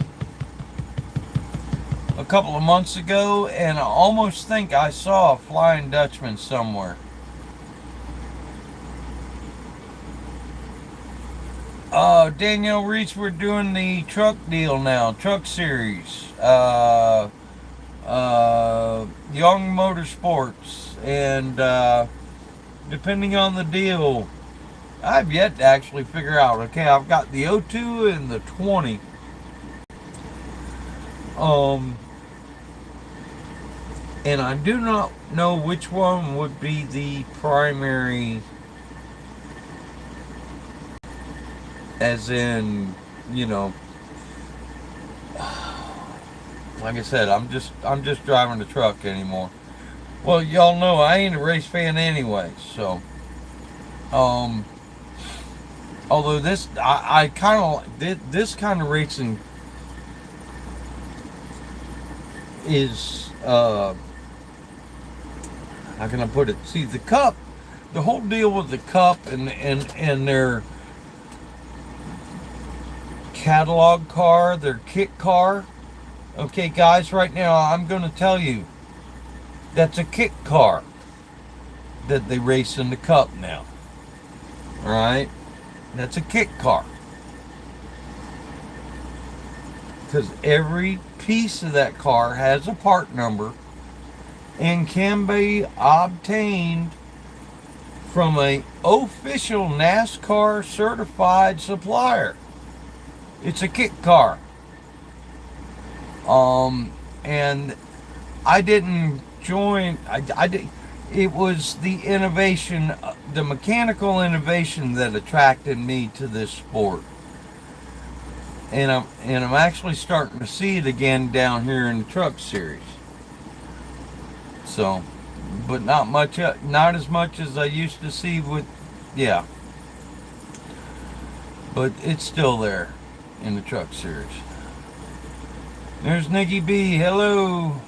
S1: couple of months ago, and I almost think I saw a Flying Dutchman somewhere. Danielle Reach, we're doing the truck deal now, truck series. Young Motorsports, and depending on the deal, I've yet to actually figure out. Okay, I've got the 02 and the 20. And I do not know which one would be the primary, as in, you know, like I said, I'm just driving the truck anymore. Well, y'all know I ain't a race fan anyway, so although this I kind of this kind of racing is how can I put it? See, the Cup, the whole deal with the Cup and their catalog car, their kit car. Okay, guys, right now I'm going to tell you that's a kit car that they race in the Cup now. All right, that's a kit car because every piece of that car has a part number and can be obtained from a official NASCAR certified supplier. It's a kit car. And I didn't join. I did. It was the innovation, the mechanical innovation that attracted me to this sport. And I'm actually starting to see it again down here in the truck series. So, but not much, not as much as I used to see with, yeah. But it's still there in the truck series. There's Nikki B. Hello.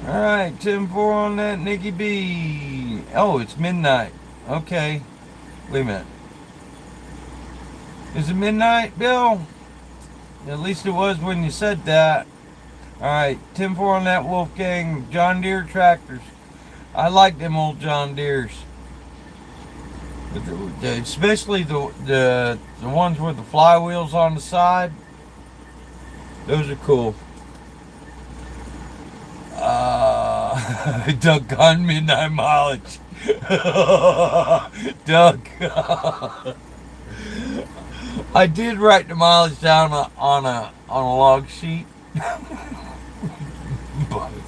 S1: Alright, 10-4 on that, Nikki B. Oh, it's midnight. Okay. Wait a minute. Is it midnight, Bill? At least it was when you said that. Alright, 10-4 on that, Wolfgang. John Deere tractors. I like them old John Deeres. But especially the ones with the flywheels on the side. Those are cool. Doug Gunn, midnight mileage. Doug. I did write the mileage down on a log sheet.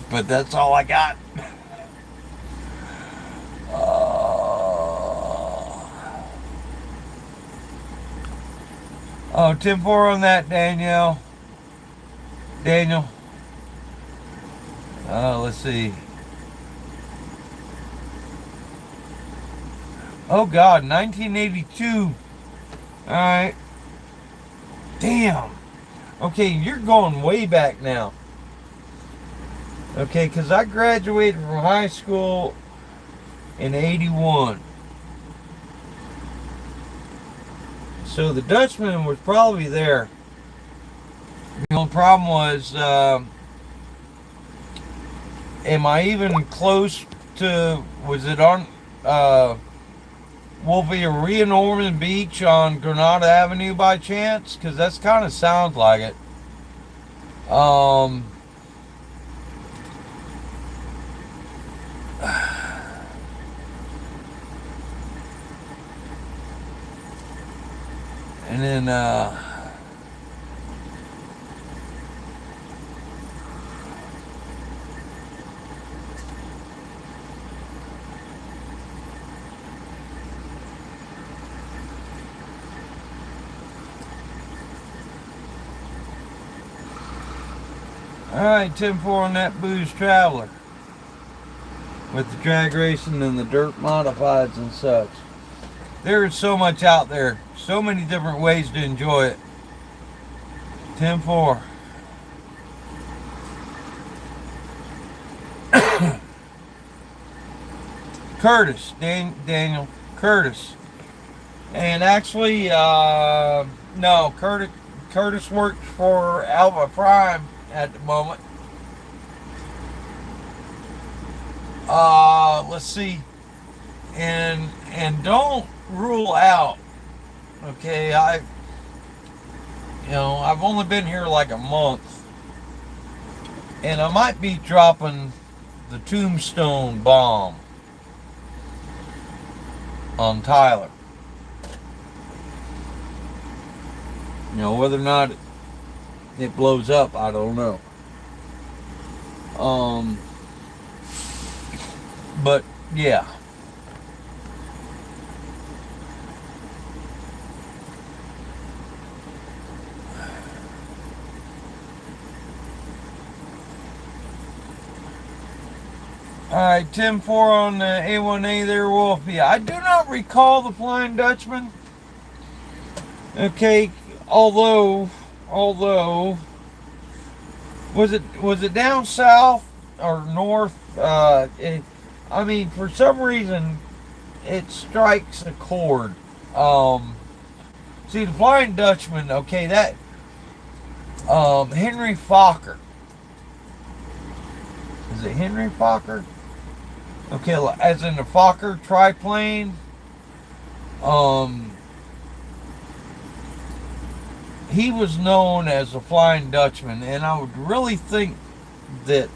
S1: but that's all I got. Oh, 10-4 on that, Danielle. Daniel. Let's see. Oh God, 1982. All right. Damn. Okay, you're going way back now. Okay, because I graduated from high school in 81. So the Dutchman was probably there. The only problem was, am I even close to, was it on Wolfie Rio Norman Beach on Granada Avenue by chance? Because that's kind of sounds like it. And then alright, 10-4 on that Booze Traveler. With the drag racing and the dirt modifieds and such. There is so much out there. So many different ways to enjoy it. 10-4. Curtis. Daniel. Curtis. And actually, no, Curtis works for Alpha Prime at the moment. Let's see. And don't rule out. Okay, I've only been here like a month, and I might be dropping the tombstone bomb on Tyler. Whether or not it blows up, I don't know. But yeah. Alright, 10-4 on the A1A there, Wolfie. I do not recall the Flying Dutchman. Okay, although was it down south or north? I mean, for some reason, it strikes a chord. See, the Flying Dutchman, okay, that Henry Fokker. Is it Henry Fokker? Okay, as in the Fokker triplane. He was known as the Flying Dutchman, and I would really think that,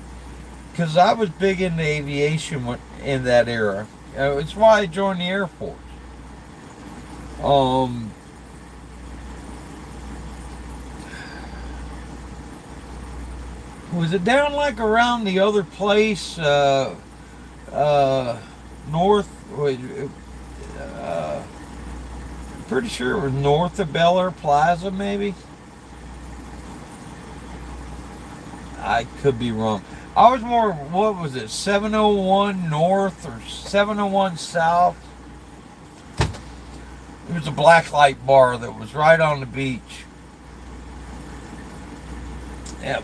S1: because I was big into aviation in that era. It's why I joined the Air Force. Was it down like around the other place, north? Pretty sure it was north of Bel Air Plaza, maybe. I could be wrong. I was more, what was it, 701 north or 701 south? It was a blacklight bar that was right on the beach.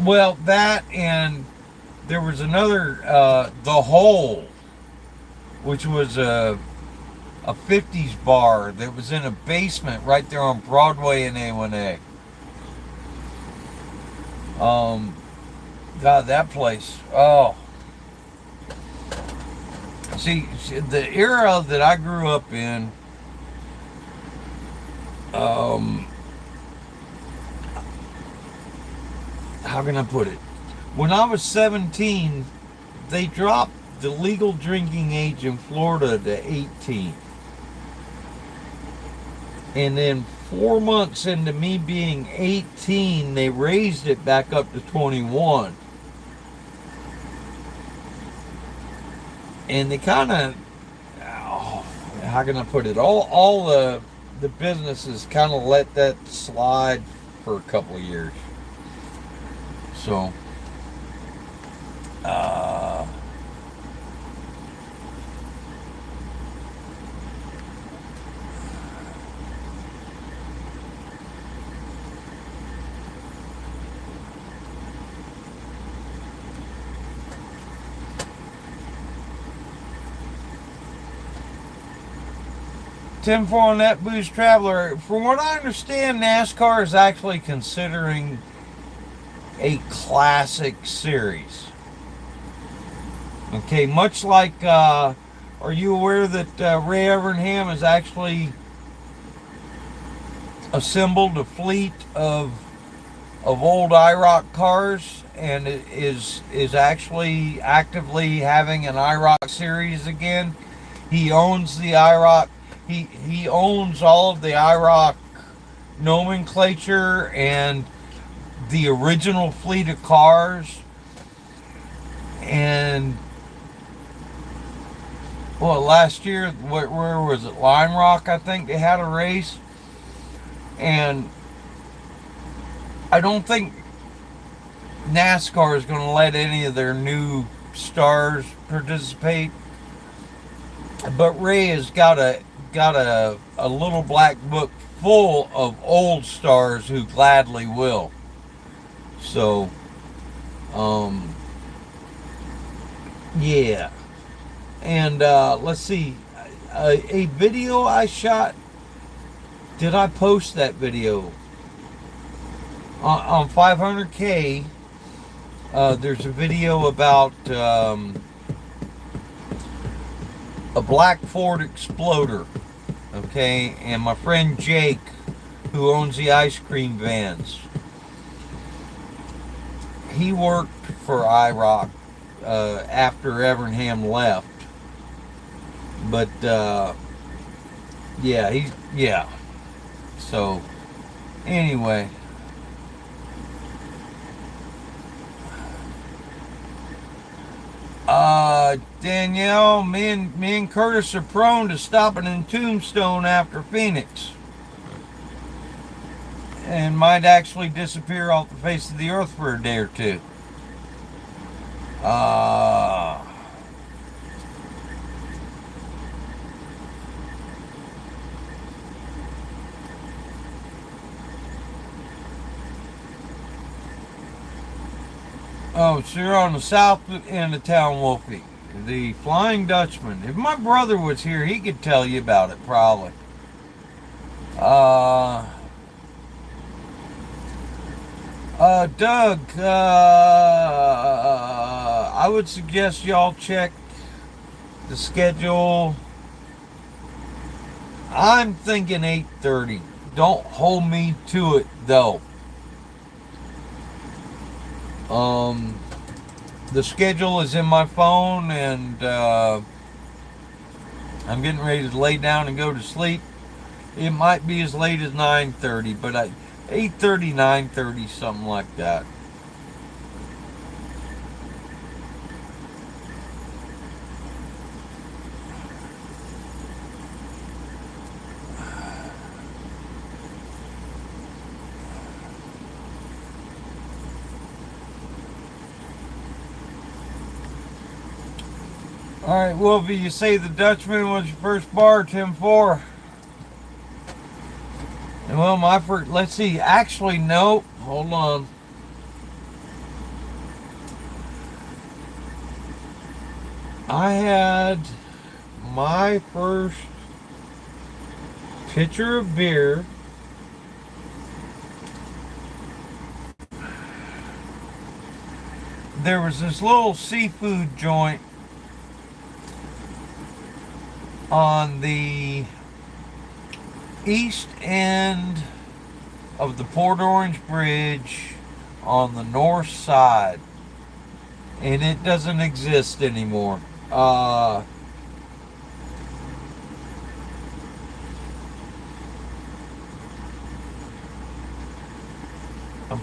S1: Well, that, and there was another, The Hole, which was a 50s bar that was in a basement right there on Broadway and A1A. God, that place. Oh. See, the era that I grew up in, how can I put it? When I was 17, they dropped the legal drinking age in Florida to 18. And then 4 months into me being 18, they raised it back up to 21. And they kind of, how can I put it? All the businesses kind of let that slide for a couple of years. So, 10-4 on that Booze Traveler. From what I understand, NASCAR is actually considering a classic series. Okay, much like, are you aware that Ray Evernham has actually assembled a fleet of old IROC cars and is actually actively having an IROC series again? He owns the IROC. He owns all of the IROC nomenclature and the original fleet of cars. And well, last year, where was it? Lime Rock, I think they had a race, and I don't think NASCAR is going to let any of their new stars participate. But Ray has got a little black book full of old stars who gladly will. So, yeah. And let's see, a video I shot. Did I post that video on 500K? There's a video about a black Ford Exploder. Okay, and my friend Jake, who owns the ice cream vans, he worked for IROC after Evernham left. But yeah. So anyway, Danielle, me and Curtis are prone to stopping in Tombstone after Phoenix, and might actually disappear off the face of the earth for a day or two. Oh, so you're on the south end of town, Wolfie. The Flying Dutchman. If my brother was here, he could tell you about it, probably. Doug, I would suggest y'all check the schedule. I'm thinking 8:30. Don't hold me to it, though. The schedule is in my phone, and I'm getting ready to lay down and go to sleep. It might be as late as 9:30, but 8:30, 9:30, something like that. All right, Wolfie, you say the Dutchman was your first bar, 10-4. Well, let's see. Actually, no. Hold on. I had my first pitcher of beer there was this little seafood joint on the east end of the Port Orange Bridge on the north side, and it doesn't exist anymore. I'm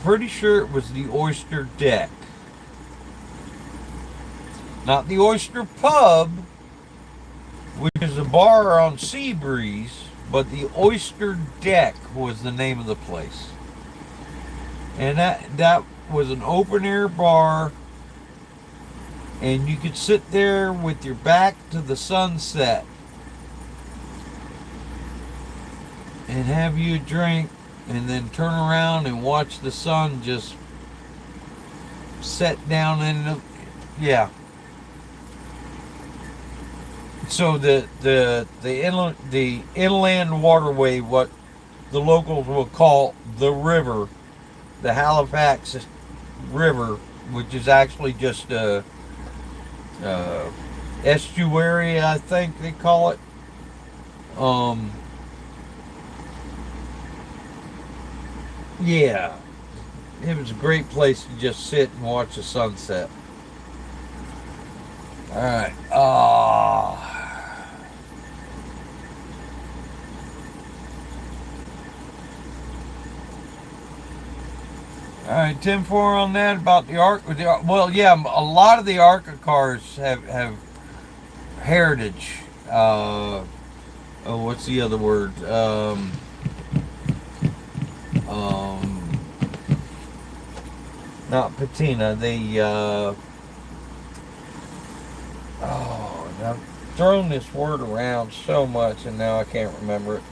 S1: pretty sure it was the Oyster Deck, not the Oyster Pub, which is a bar on Seabreeze, but the Oyster Deck was the name of the place. And that was an open air bar, and you could sit there with your back to the sunset and have you a drink, and then turn around and watch the sun just set down in the, yeah. So the inland waterway, what the locals will call the river, the Halifax River, which is actually just a estuary, I think they call it. Yeah, it was a great place to just sit and watch the sunset. All right. right, 10-4 on that about the ARC. Well, yeah, a lot of the ARCA cars have heritage. What's the other word? Um, Not patina. I've thrown this word around so much, and now I can't remember it.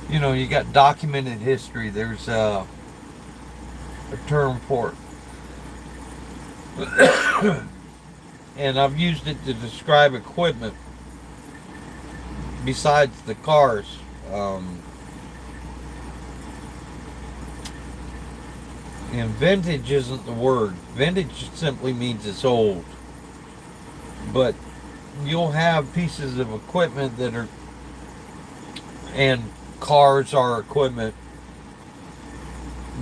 S1: You got documented history. There's a term for it. And I've used it to describe equipment besides the cars. And vintage isn't the word. Vintage simply means it's old. But you'll have pieces of equipment that are, and cars are equipment,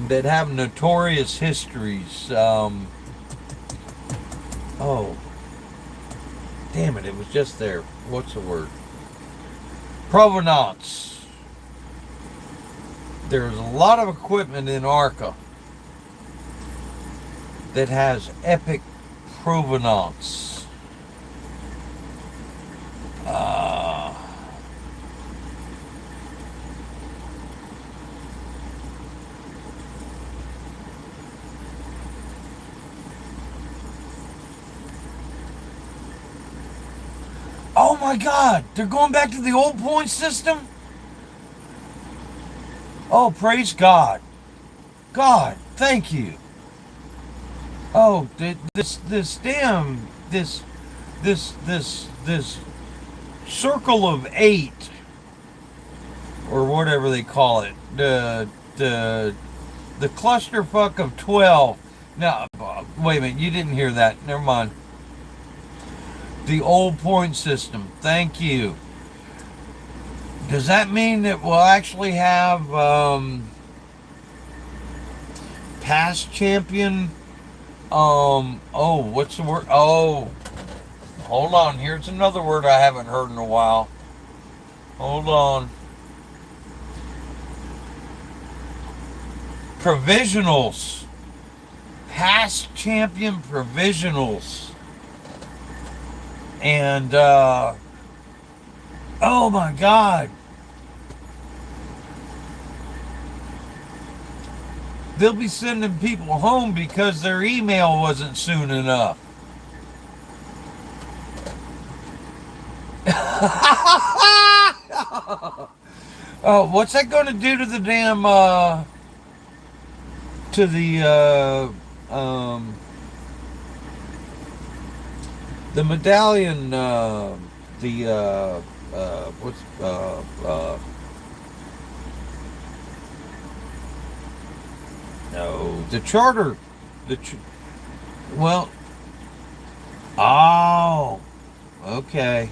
S1: that have notorious histories. Oh, damn it, it was just there. What's the word? Provenance. There's a lot of equipment in ARCA that has epic provenance. Oh my God, they're going back to the old point system? Oh, praise God. God, thank you. Oh, this circle of 8, or whatever they call it, the clusterfuck of 12. Now, wait a minute, you didn't hear that. Never mind. The old point system. Thank you. Does that mean that we'll actually have past champion? What's the word? Oh, hold on. Here's another word I haven't heard in a while. Hold on. Provisionals. Past champion provisionals. And, oh my God. They'll be sending people home because their email wasn't soon enough. Oh, what's that going to do to the damn, to the medallion, no, the charter, well, oh, okay,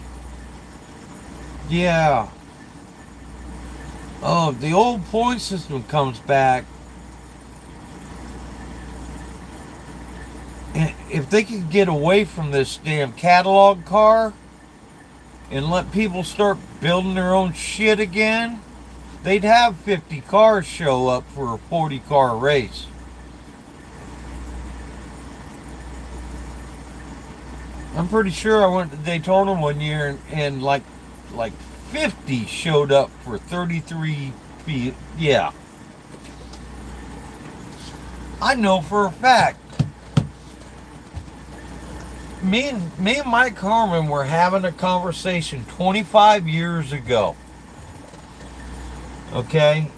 S1: yeah, oh, the old point system comes back, and if they could get away from this damn catalog car and let people start building their own shit again, they'd have 50 cars show up for a 40-car race. I'm pretty sure I went to Daytona one year and like 50 showed up for 33 feet. Yeah. I know for a fact. Me and Mike Harmon were having a conversation 25 years ago. Okay?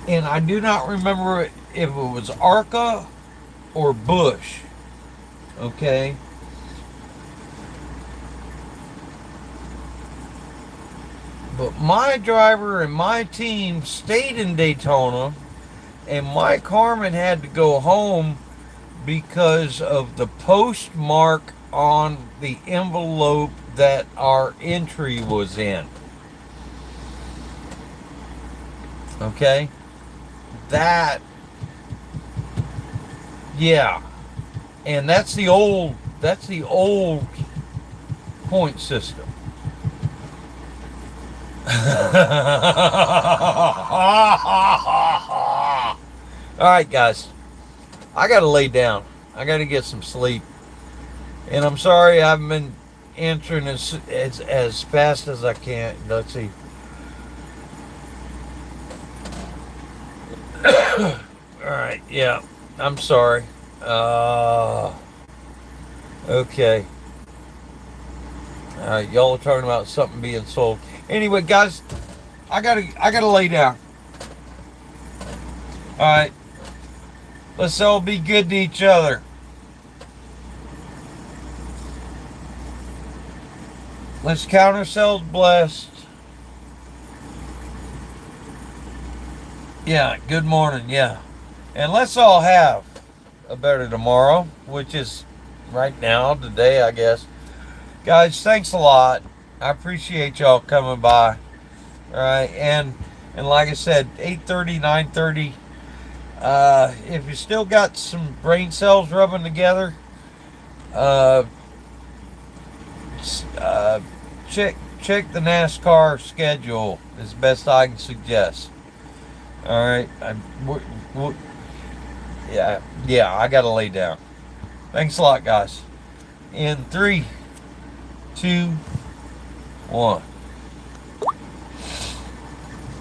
S1: And I do not remember if it was ARCA or Bush. Okay? But my driver and my team stayed in Daytona, and Mike Harmon had to go home because of the postmark on the envelope that our entry was in. Okay? That, yeah. And that's the old point system. All right, guys. I got to lay down. I got to get some sleep. And I'm sorry I haven't been answering as fast as I can. Let's see. All right. Yeah. I'm sorry. Okay. All right. Y'all are talking about something being sold. Anyway, guys, I gotta lay down. All right. Let's all be good to each other. Let's count ourselves blessed. Yeah, good morning, yeah. And let's all have a better tomorrow, which is right now, today, I guess. Guys, thanks a lot. I appreciate y'all coming by. All right, and like I said, 8:30, 9:30. If you still got some brain cells rubbing together, uh, check the NASCAR schedule as best I can suggest. All right, yeah, I gotta lay down. Thanks a lot, guys. In 3, 2, 1.